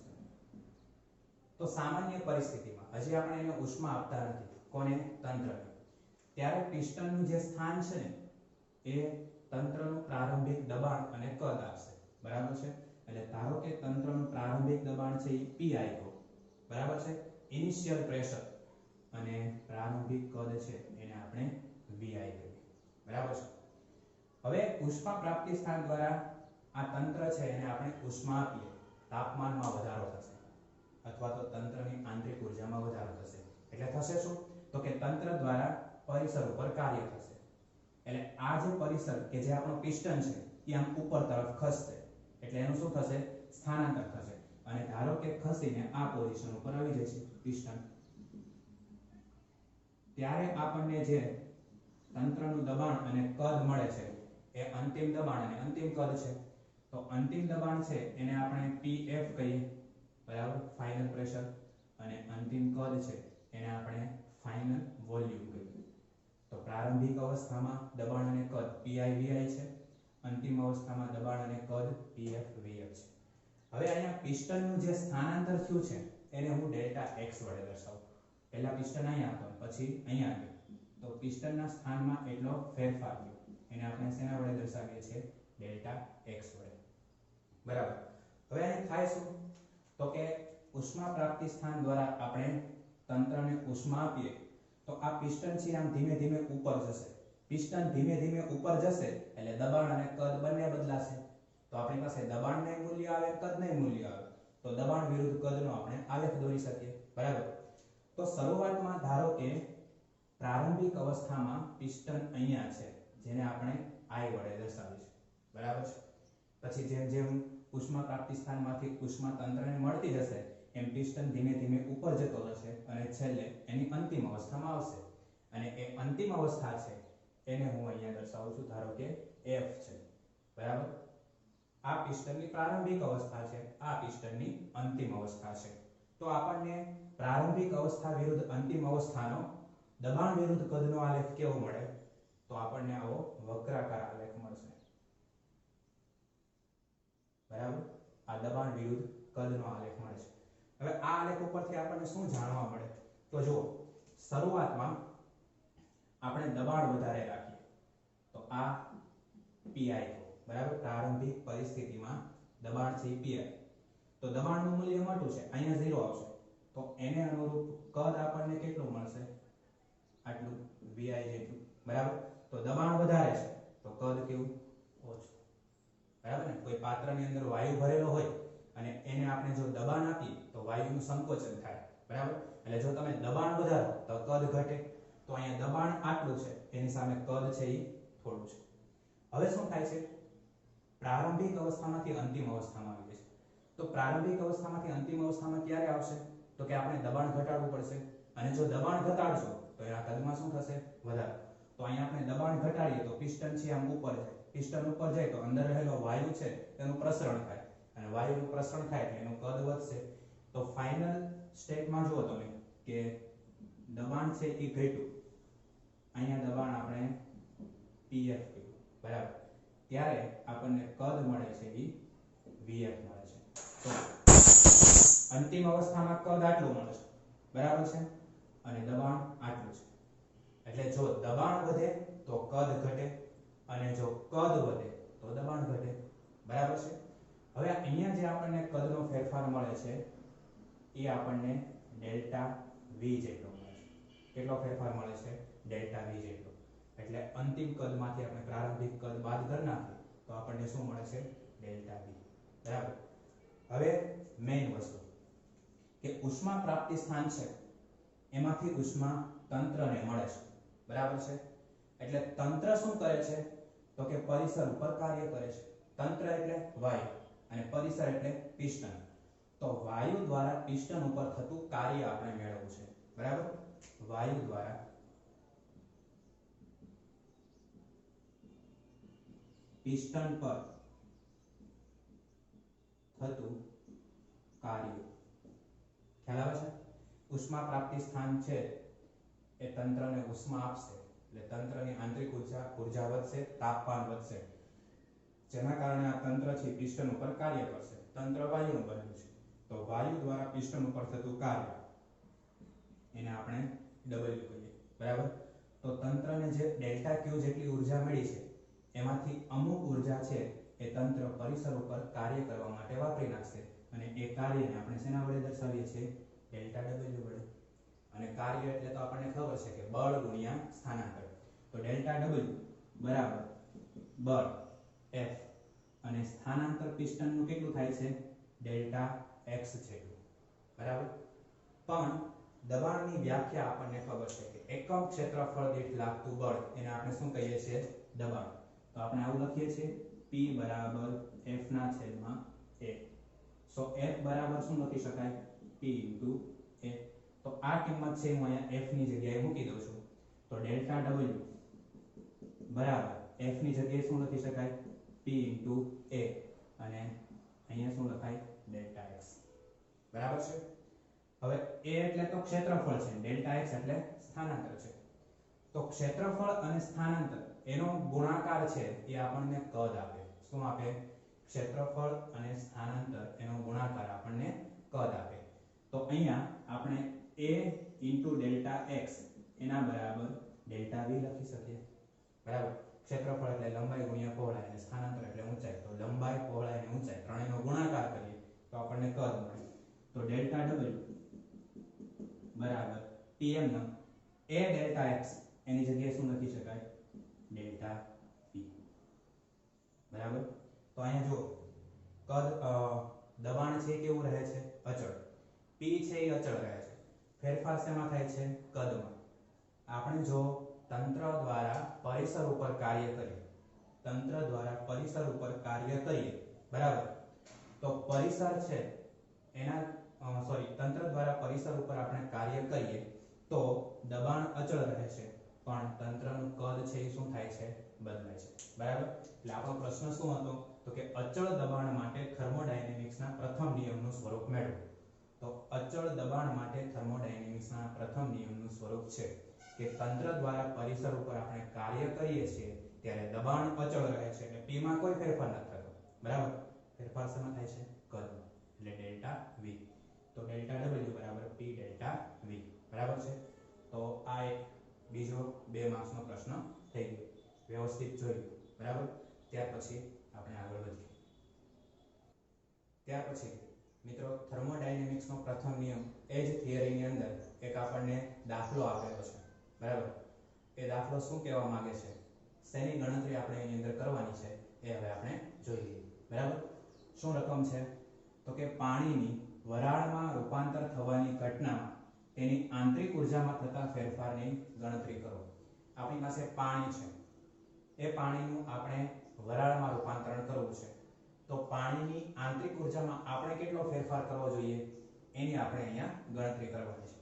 તો સામાન્ય પરિસ્થિતિમાં હજી આપણે એને ઉષ્મા આપતા નથી. કોને? તંત્રને. ત્યારે પિસ્ટનનું જે સ્થાન છે ને એ તંત્રનું પ્રારંભિક દબાણ અને કદ આપશે. બરાબર છે. એટલે ધારો કે તંત્રનું પ્રારંભિક દબાણ છે એ પી કહો. બરાબર છે. ઇનિશિયલ પ્રેશર અને પ્રારંભિક કદ છે એને આપણે વીઆઈ કહીએ. બરાબર છે. હવે ઉષ્મા પ્રાપ્તિ સ્થાન દ્વારા આ તંત્ર છે એને આપણે ઉષ્મા આપીએ, તાપમાનમાં વધારો થશે અથવા તો તંત્રની આંતરિક ઉર્જામાં વધારો થશે. એટલે થશે શું? તો કે તંત્ર દ્વારા પરિસર ઉપર કાર્ય થશે. એટલે આ જે પરિસર કે જે આપણો પિસ્ટન છે એ આમ ઉપર તરફ ખસશે. એટલે એનું શું થશે? સ્થાનાંતર થશે. અને ધારો કે ખસીને આ પોઝિશન ઉપર આવી જશે પિસ્ટન, ત્યારે આપણને જે તંત્રનું દબાણ અને કદ મળે છે એ અંતિમ દબાણ અને અંતિમ કદ છે. તો અંતિમ દબાણ છે એને આપણે PF કહીએ. બરાબર. Final pressure. અને અંતિમ કદ છે એને આપણે ફાઇનલ વોલ્યુમ કહીએ. તો પ્રારંભિક અવસ્થામાં દબાણ અને કદ PI VI છે, અંતિમ અવસ્થામાં દબાણ અને કદ PF VF છે. હવે અહીંયા પિસ્ટનનું જે સ્થાનાંતર થયું છે એને હું ડેલ્ટા x વડે દર્શાવું. પહેલા પિસ્ટન અહીંયા હતો, પછી અહીંયા આવ્યું. તો પિસ્ટનના સ્થાનમાં એટલો ફેરફાર થયો એને આપણે શેના વડે દર્શાવીએ છીએ? ડેલ્ટા x વડે. બરાબર. હવે અહીં થાય શું? તો કે ઉષ્મા પ્રાપ્તિ સ્થાન દ્વારા આપણે તંત્રને ઉષ્મા આપીએ તો આ પિસ્ટન છે આમ ધીમે ધીમે ઉપર જશે. પિસ્ટન ધીમે ધીમે ઉપર જશે એટલે દબાણ અને કદ બંને બદલાશે. તો આપણી પાસે દબાણનું મૂલ્ય આવે, કદનું મૂલ્ય આવે. તો દબાણ વિરુદ્ધ કદનો આપણે આલેખ દોરી શકીએ. બરાબર. તો શરૂઆતમાં ધારો કે પ્રારંભિક અવસ્થામાં પિસ્ટન અહીંયા છે જેને આપણે I વડે દર્શાવીશું. બરાબર છે. પછી જેમ જેમ ઉષ્મા પ્રાપ્તિ સ્થાનમાંથી ઉષ્મા તંત્રને મળતી જશે એમ પિસ્ટન ધીમે ધીમે ઉપર જતો જશે અને છેલ્લે એની અંતિમ અવસ્થામાં આવશે. અને એ અંતિમ અવસ્થા છે એને હું અહીંયા દર્શાવું છું. ધારો કે F છે. બરાબર. આ પિસ્ટનની પ્રારંભિક અવસ્થા છે, આ પિસ્ટનની અંતિમ અવસ્થા છે. તો આપણને પ્રારંભિક અવસ્થા વિરુદ્ધ અંતિમ અવસ્થાનો દબાણ વિરુદ્ધ કદનો આલેખ કેવો મળે? તો આપણને આવો વક્રાકાર આલેખ મળશે. બરાબર. આ દબાણ વિરુદ્ધ કદનો આલેખ મળે છે. હવે આ આલેખ ઉપરથી આપણને શું જાણવા મળે? તો જુઓ, શરૂઆતમાં આપણે દબાણ વધારે રાખીએ તો આ PI તો બરાબર. પ્રારંભિક પરિસ્થિતિમાં દબાણ છે PI. તો દબાણનું મૂલ્ય મોટું છે, અહીંયા 0 આવશે. તો એને અનુરૂપ કદ આપણને કેટલું મળશે? આટલું VI જેટલું. બરાબર. તો દબાણ વધારે છે તો કદ કેવું? ઓછું. બરાબર ને? કોઈ પાત્રની અંદર વાયુ ભરેલો હોય અને એને આપણે જો દબાણ આપીએ તો વાયુનું સંકોચન થાય. બરાબર. એટલે જો તમે દબાણ વધારો તો કદ ઘટે. તો અહીંયા દબાણ આટલું છે એની સામે કદ છે એ થોડું છે. હવે શું થાય છે? પ્રારંભિક અવસ્થામાંથી અંતિમ અવસ્થામાં આવી જશે. તો પ્રારંભિક અવસ્થામાંથી અંતિમ અવસ્થામાં ક્યારે આવશે? તો તો કે આપણે દબાણ ઘટાડવું પડશે અને જો દબાણ ઘટાડશો તો એના કદમાં શું થશે વધારો તો અહીંયા આપણે દબાણ ઘટાડીએ તો પિસ્ટન છે આમ ઉપર જાય પિસ્ટન ઉપર જાય તો અંદર રહેલો વાયુ છે તેનું પ્રસરણ થાય અને વાયુનું પ્રસરણ થાય એટલે એનું કદ વધશે તો ફાઇનલ સ્ટેટમાં જુઓ તમે કે દબાણ છે એ ઘટ્યું અહીંયા દબાણ આપણે pf કર્યું બરાબર ત્યારે આપણને કદ મળે છે એ vf મળે છે તો અંતિમ અવસ્થામાં કદ આટલું મળે છે બરાબર છે અને દબાણ આટલું છે એટલે જો દબાણ વધે તો કદ ઘટે અને જો કદ વધે તો દબાણ ઘટે બરાબર છે હવે અહીંયા જે આપણને કદનો ફેરફાર મળે છે એ આપણને ડેલ્ટા v જેટલો મળે છે કેટલો ફેરફાર મળે છે ડેલ્ટા v જેટલો એટલે અંતિમ કદમાંથી આપણે પ્રારંભિક કદ બાદ કરી નાખીએ તો આપણને શું મળે છે ડેલ્ટા v બરાબર હવે મેઇન વસ્તુ કે ઉષ્મા પ્રાપ્તિ સ્થાન છે એમાંથી ઉષ્મા તંત્રને મળે છે બરાબર છે એટલે તંત્ર શું કરે છે તો કે પરિસર ઉપર કાર્ય કરે છે તંત્ર એટલે વાયુ અને પરિસર એટલે પિસ્ટન તો વાયુ દ્વારા પિસ્ટન ઉપર થતું કાર્ય આપણે મેળવવું છે બરાબર વાયુ દ્વારા પિસ્ટન પર થતું કાર્ય ખ્યાલ આવે છે ઉષ્મા પ્રાપ્તિ સ્થાન છે એ તંત્રને ઉષ્મા આપશે એટલે તંત્રની આંતરિક ઉર્જા વધશે તાપમાન વધશે જેના કારણે આ તંત્ર છે પિસ્ટન ઉપર કાર્ય કરશે તંત્ર વાયુનું બનેલું છે તો વાયુ દ્વારા પિસ્ટન ઉપર થતું કાર્ય એને આપણે W કહીએ બરાબર તો તંત્રને જે ડેલ્ટા Q જેટલી ઉર્જા મળી છે એમાંથી અમુક ઉર્જા છે એ તંત્ર પરિસર ઉપર કાર્ય કરવા માટે વાપરી નાખશે અને એ કાર્યને આપણે શેના વડે દર્શાવીએ છીએ ડેલ્ટા W વડે અને કાર્ય એટલે તો આપણને ખબર છે કે બળ ગુણ્યા સ્થાનાંતર તો ડેલ્ટા W બરાબર બળ F અને સ્થાનાંતર પિસ્ટનનું કેટલું થાય છે ડેલ્ટા x જેટલું બરાબર પણ દબાણની વ્યાખ્યા આપણને ખબર છે કે એકમ ક્ષેત્રફળ દીઠ લાગતું બળ એને આપણે શું કહીએ છીએ દબાણ તો આપણે આવું લખીએ છીએ P બરાબર F ના છેદમાં A સો F બરાબર શું લખી શકાય P into A તો આ કિંમત છે હું અહીંયા F ની જગ્યાએ મૂકી દઉં છું તો ડેલ્ટા W બરાબર F ની જગ્યાએ શું લખી શકાય P into A અને અહીંયા શું લખાય ડેલ્ટા x બરાબર છે હવે A એટલે તો ક્ષેત્રફળ છે ડેલ્ટા x એટલે સ્થાનાંતર છે તો ક્ષેત્રફળ અને સ્થાનાંતર એનો ગુણાકાર છે એ આપણને કદ આપે શું આપે ક્ષેત્રફળ અને સ્થાનાંતર એનો ગુણાકાર આપણને કદ આપે તો અહીંયા આપણે A into ડેલ્ટા x એના બરાબર ડેલ્ટા v લખી શકીએ બરાબર ક્ષેત્રફળ એટલે લંબાઈ ગુણ્યા પહોળાઈ અને સ્થાનાંતર એટલે ઊંચાઈ તો લંબાઈ પહોળાઈ અને ઊંચાઈ ત્રણેયનો ગુણાકાર કરીએ તો આપણને કદ મળે તો ડેલ્ટા W બરાબર Tm નો A ડેલ્ટા x એની જગ્યાએ શું લખી શકાય ડેલ્ટા v બરાબર તો અહીંયા જો કદ દબાણ છે કેવું રહે છે અચળ P છે એ અચળ રહે છે ફેરફાર શેમાં થાય છે કદમાં આપણે જો તંત્ર દ્વારા પરિસર ઉપર કાર્ય કરીએ બરાબર તો પરિસર છે એના તંત્ર દ્વારા પરિસર ઉપર આપણે કાર્ય કરીએ તો દબાણ અચળ રહે છે પણ તંત્રનું કદ છે એ શું થાય છે બદલાય છે બરાબર એટલે આપણો પ્રશ્ન શું હતો તો કે અચળ દબાણ માટે થર્મોડાયનેમિક્સના પ્રથમ નિયમનું સ્વરૂપ મેળવો તો અચળ દબાણ માટે થર્મોડાયનેમિક્સના પ્રથમ નિયમનું સ્વરૂપ છે કે તંત્ર દ્વારા પરિસર ઉપર આપણે કાર્ય કરીએ છીએ ત્યારે દબાણ અચળ રહે છે એટલે P માં કોઈ ફેરફાર નથી થતો બરાબર ફેરફાર શેમાં થાય છે કદમાં એટલે ડેલ્ટા V તો ડેલ્ટા W બરાબર P ડેલ્ટા V બરાબર છે તો આ એક બીજો 2 માર્ક્સનો પ્રશ્ન થઈ ગયો વ્યવસ્થિત જોયું બરાબર ત્યાર પછી આપણે આગળ વધીએ ત્યાર પછી મિત્રો થર્મોડાયનેમિક્સનો પ્રથમ નિયમ એ જ થિયરીની અંદર એક આપણને દાખલો આપેલો છે બરાબર એ દાખલો શું કહેવા માંગે છે શેની ગણતરી આપણે એની અંદર કરવાની છે એ હવે આપણે જોઈ લઈએ બરાબર શું રકમ છે તો કે પાણીની વરાળમાં રૂપાંતર થવાની ઘટનામાં તેની આંતરિક ઉર્જામાં થતા ફેરફારની ગણતરી કરો આપણી પાસે પાણી છે એ પાણીનું આપણે વરાળમાં રૂપાંતરણ કરવું છે તો પાણીની આંતરિક ઉર્જામાં આપણે કેટલો ફેરફાર કરવો જોઈએ એની આપણે અહીંયા ગણતરી કરવાની છે.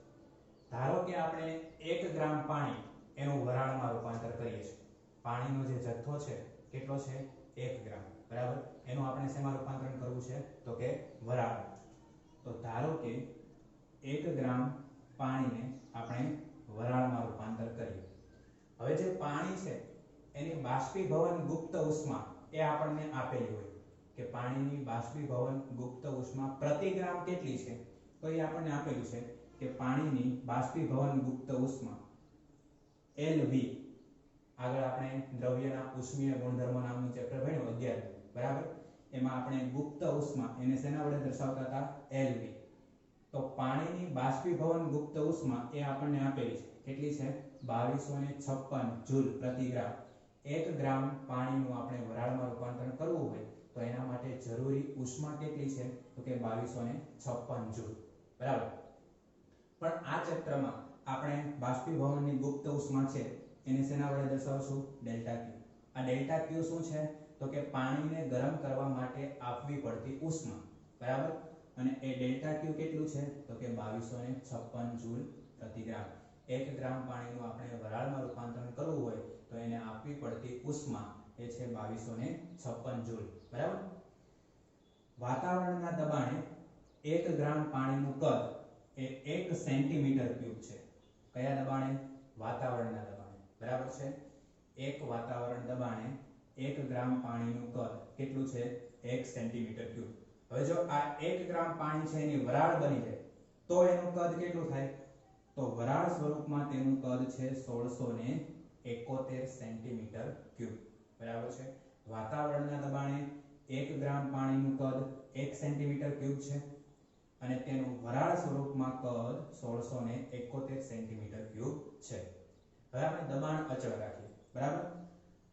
ધારો કે આપણે 1 ગ્રામ પાણી એનું વરાળમાં રૂપાંતર કરીએ છીએ. પાણીનો જે જથ્થો છે કેટલો છે 1 ગ્રામ, બરાબર. એનું આપણે શેમાં રૂપાંતરણ કરવું છે તો કે વરાળ. તો ધારો કે 1 ગ્રામ પાણીને આપણે વરાળમાં રૂપાંતર કરીએ. હવે જે પાણી છે એની બાષ્પીભવન ગુપ્ત ઉષ્મા એ આપણને આપેલી હોય કે પાણીની બાષ્પીભવન ગુપ્ત ઉષ્મા પ્રતિ ગ્રામ કેટલી છે, તો એ આપણને આપેલું છે કે પાણીની બાષ્પીભવન ગુપ્ત ઉષ્મા LV. આગળ આપણે દ્રવ્યના ઉષ્મીય ગુણધર્મો નામનું ચેપ્ટર ભણ્યું 11, બરાબર. એમાં આપણે ગુપ્ત ઉષ્મા એને શેના વડે દર્શાવતા હતા LV. તો પાણીની બાષ્પીભવન ગુપ્ત ઉષ્મા એ આપણને આપેલી છે કેટલી છે 2256 જૂલ પ્રતિ ગ્રામ. 1 ગ્રામ પાણીનું આપણે વરાળમાં રૂપાંતરણ કરવું હોય તો એના માટે જરૂરી ઉષ્મા કેટલી છે તો કે 2256 જૂલ, બરાબર. પણ આ ચેપ્ટરમાં આપણે બાષ્પીભવનની ગુપ્ત ઉષ્મા છે એને શેના વડે દર્શાવશું ડેલ્ટા Q. આ ડેલ્ટા Q શું છે તો કે પાણીને ગરમ કરવા માટે આપવી પડતી ઉષ્મા, બરાબર. અને એ ડેલ્ટા Q કેટલું છે તો કે 2256 જૂલ પ્રતિ ગ્રામ. 1 ગ્રામ પાણીનું આપણે વરાળમાં રૂપાંતરણ કરવું હોય તો એને આપવી પડતી ઉષ્મા એ છે 2256 જૂલ, બરાબર. વાતાવરણના દબાણે 1 ગ્રામ પાણીનું કદ એ 1 સેન્ટીમીટર ક્યુબ છે. કયા દબાણે? વાતાવરણના દબાણે, બરાબર છે. એક વાતાવરણ દબાણે 1 ગ્રામ પાણીનું કદ કેટલું છે 1 સેન્ટીમીટર ક્યુબ. હવે જો આ 1 ગ્રામ પાણી છે એની વરાળ બની જાય તો એનું કદ કેટલું થાય તો વરાળ સ્વરૂપમાં તેનું કદ છે 1671 સેન્ટીમીટર ક્યુબ, બરાબર છે. વાતાવરણના દબાણે 1 ગ્રામ પાણીનું કદ 1 સેન્ટીમીટર ક્યુબ છે અને તેનું વરાળ સ્વરૂપમાં કદ 1671 સેન્ટીમીટર ક્યુબ છે. હવે આપણે દબાણ અચળ રાખીએ, બરાબર.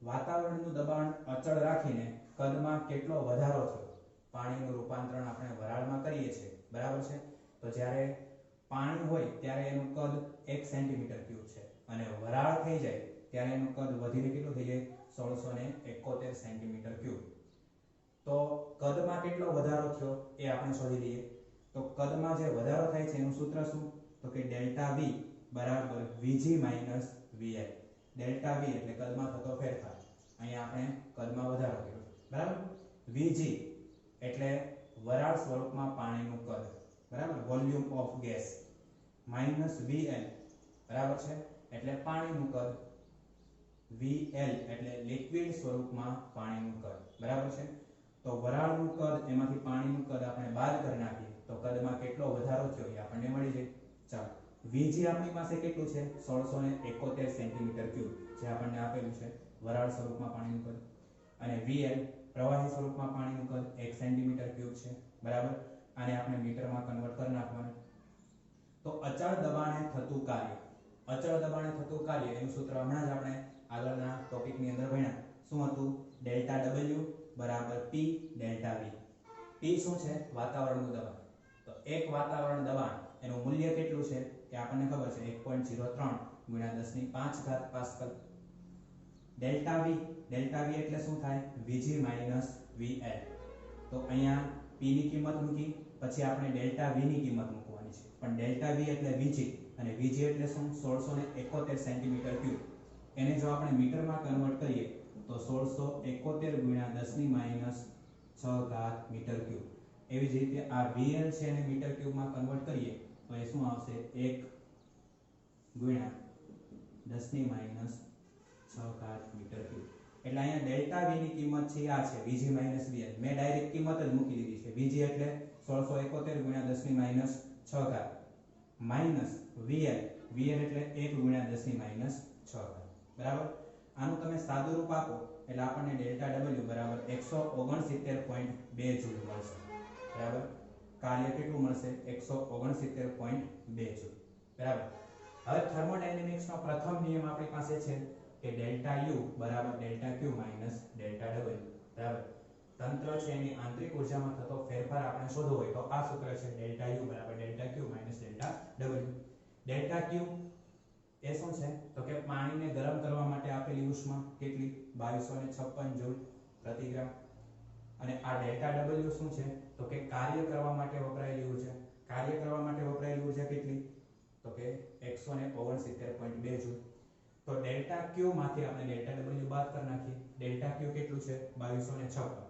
વાતાવરણનું દબાણ અચળ રાખીને કદમાં કેટલો વધારો થયો, પાણીનું રૂપાંતરણ આપણે વરાળમાં કરીએ છીએ, બરાબર છે. તો જ્યારે પાણી હોય ત્યારે એનું કદ 1 સેન્ટીમીટર ક્યુબ છે અને વરાળ થઈ જાય ત્યારે એનું કદ વધીને કેટલું થઈ જાય 1671 સેન્ટીમીટર ક્યુબ. તો કદમાં કેટલો વધારો થયો એ આપણે શોધી લઈએ. તો કદમાં જે વધારો થાય છે એનું સૂત્ર શું તો કે ડેલ્ટા V બરાબર Vg minus Vi. Delta V એટલે કદમાં થતો ફેરફાર. અહીંયા આપણે કદમાં વધારો કર્યો, બરાબર. Vg એટલે વરાળ સ્વરૂપમાં પાણીનું કદ, બરાબર, volume of gas, minus Vl બરાબર છે એટલે પાણીનું કદ. Vl એટલે લિક્વિડ સ્વરૂપમાં પાણીનું કદ, બરાબર છે. તો વરાળનું કદ એમાંથી પાણીનું કદ આપણે બાદ કરી નાખીએ તો કદમાં કેટલો વધારો થયો એ આપણને મળી જાય. ચાલો, Vg આપણી પાસે કેટલું છે 1671 સેન્ટીમીટર ક્યુબ જે આપણને આપેલું છે વરાળ સ્વરૂપમાં પાણીનું કદ. અને Vl પ્રવાહી સ્વરૂપમાં પાણીનું કદ 1 સેન્ટીમીટર ક્યુબ છે, બરાબર. આને આપણે મીટરમાં કન્વર્ટ કરી નાખવાનું. તો અચળ દબાણે થતું કાર્ય, અચળ દબાણે થતું કાર્ય એનું સૂત્ર હમણાં જ આપણે આગળના ટોપિકની અંદર ભણ્યા. શું હતું? ડેલ્ટા W બરાબર P ડેલ્ટા V. P શું છે? વાતાવરણનું દબાણ. તો એક વાતાવરણ દબાણ એનું મૂલ્ય કેટલું છે કે આપણને ખબર છે 1.03 ગુણ્યા 10⁵ પાસ્કલ. ડેલ્ટા V એટલે શું થાય? Vg minus VL. તો અહીંયા P ની કિંમત મૂકી પછી આપણે ડેલ્ટા V ની કિંમત મૂકવાની છે. પણ ડેલ્ટા V એટલે Vg અને Vg એટલે શું? 1671 સેન્ટીમીટર ક્યુબ. એને જો આપણે મીટરમાં કન્વર્ટ કરીએ તો 1671 ગુણ્યા 10⁻6 મીટર ક્યુબ. એવી જ રીતે આ VL છે એને મીટર ક્યુબમાં કન્વર્ટ કરીએ તો એ શું આવશે 1 ગુણ્યા 10⁻6 મીટર ક્યુબ. એટલે અહીંયા ડેલ્ટા V ની કિંમત છે આ છે Vg માઈનસ VL. મેં ડાયરેક્ટ કિંમત જ મૂકી દીધી છે. Vg એટલે 1671 ગુણ્યા 10⁻6 માઈનસ VL એટલે 1 ગુણ્યા 10⁻6, બરાબર. આનું તમે સાદું રૂપ આપો એટલે આપણને ડેલ્ટા W બરાબર 169.2 જૂલ મળશે, બરાબર. કાર્ય કેટલું મળશે? 169.2 જૂલ, બરાબર. હવે થર્મોડાયનેમિક્સનો પ્રથમ નિયમ આપણી પાસે છે કે ડેલ્ટા U બરાબર delta Q minus delta W, બરાબર. તંત્ર છે એની આંતરિક ઊર્જામાં થતો ફેરફાર આપણે શોધવો હોય તો આ સૂત્ર છે ડેલ્ટા U બરાબર delta Q minus delta W. Delta Q એ શું છે તો કે પાણીને ગરમ કરવા માટે આપેલી ઉષ્મા કેટલી? 2256 જૂલ પ્રતિ ગ્રામ. અને આ ડેલ્ટા W શું છે તો કે કાર્ય કરવા માટે વપરાયેલી ઉર્જા કાર્ય કરવા માટે વપરાયેલી ઉર્જા કેટલી? તો કે 169.2 જૂલ. તો ડેલ્ટા ક્યુ માંથી આપણે ડેલ્ટા ડબલ્યુ બાદ કરી નાખીએ. ડેલ્ટા ક્યુ કેટલું છે? 2256.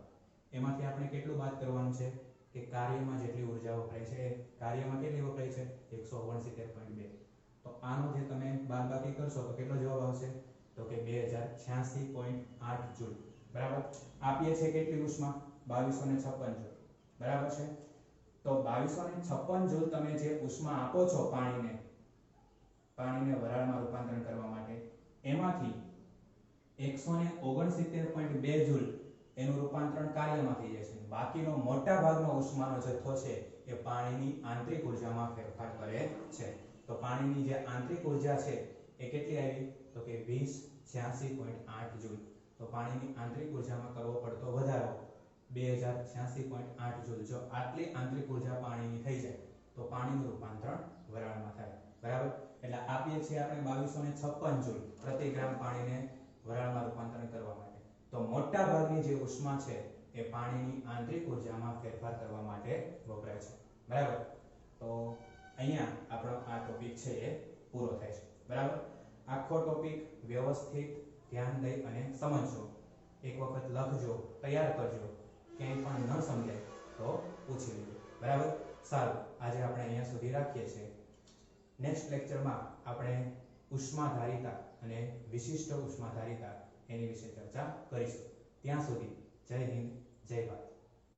એમાંથી આપણે કેટલું બાદ કરવાનું છે કે કાર્યમાં જેટલી ઉર્જા વપરાય છે, કાર્યમાં કેટલી વપરાય છે? 169.2. તો આનો જે તમે બાદબાકી કરશો તો કેટલો જવાબ આવશે? તો કે 2086.8 જૂલ. બરાબર. આપીએ છે કેટલી ઉષ્મા? 2256 જૂલ. બરાબર છે. તો 2256 જૂલ તમે જે ઉષ્મા આપો છો પાણીને વરાળમાં રૂપાંતરણ કરવા માટે, એમાંથી 169.2 જૂલ એનું રૂપાંતરણ કાર્યમાં થઈ જાય છે. બાકીનો મોટા ભાગનો ઉષ્માનો જથ્થો છે એ પાણીની આંતરિક ઉર્જામાં ફેરફાર કરે છે. તો પાણીની જે આંતરિક ઉર્જા છે એ કેટલી આવી? તો કે 2086.8 જૂલ. તો પાણીની આંતરિક ઉર્જામાં કરવો પડતો વધારો 2086.8 જૂલ. જો આટલી આંતરિક ઉર્જા પાણીની થઈ જાય તો પાણીનું રૂપાંતરણ વરાળમાં થાય. બરાબર. એટલે આપીએ છીએ આપણે 2256 જૂલ પ્રતિ ગ્રામ પાણીને વરાળમાં રૂપાંતરણ કરવા માટે. તો મોટા ભાગની જે ઉષ્મા છે એ પાણીની આંતરિક ઉર્જામાં ફેરફાર કરવા માટે વપરાય છે. બરાબર. તો અહીંયા આપણો આ ટોપિક છે એ પૂરો થાય છે. બરાબર. આખો ટોપિક વ્યવસ્થિત ધ્યાન દઈ અને સમજજો. એક વખત લખજો, તૈયાર કરજો. ક્યાંય પણ ન સમજાય તો પૂછી લેજો. બરાબર. સારું, આજે આપણે અહીંયા સુધી રાખીએ છીએ. નેક્સ્ટ લેક્ચરમાં આપણે ઉષ્માધારિતા અને વિશિષ્ટ ઉષ્માધારિતા એની વિશે ચર્ચા કરીશું. ત્યાં સુધી જય હિન્દ, જય ભારત.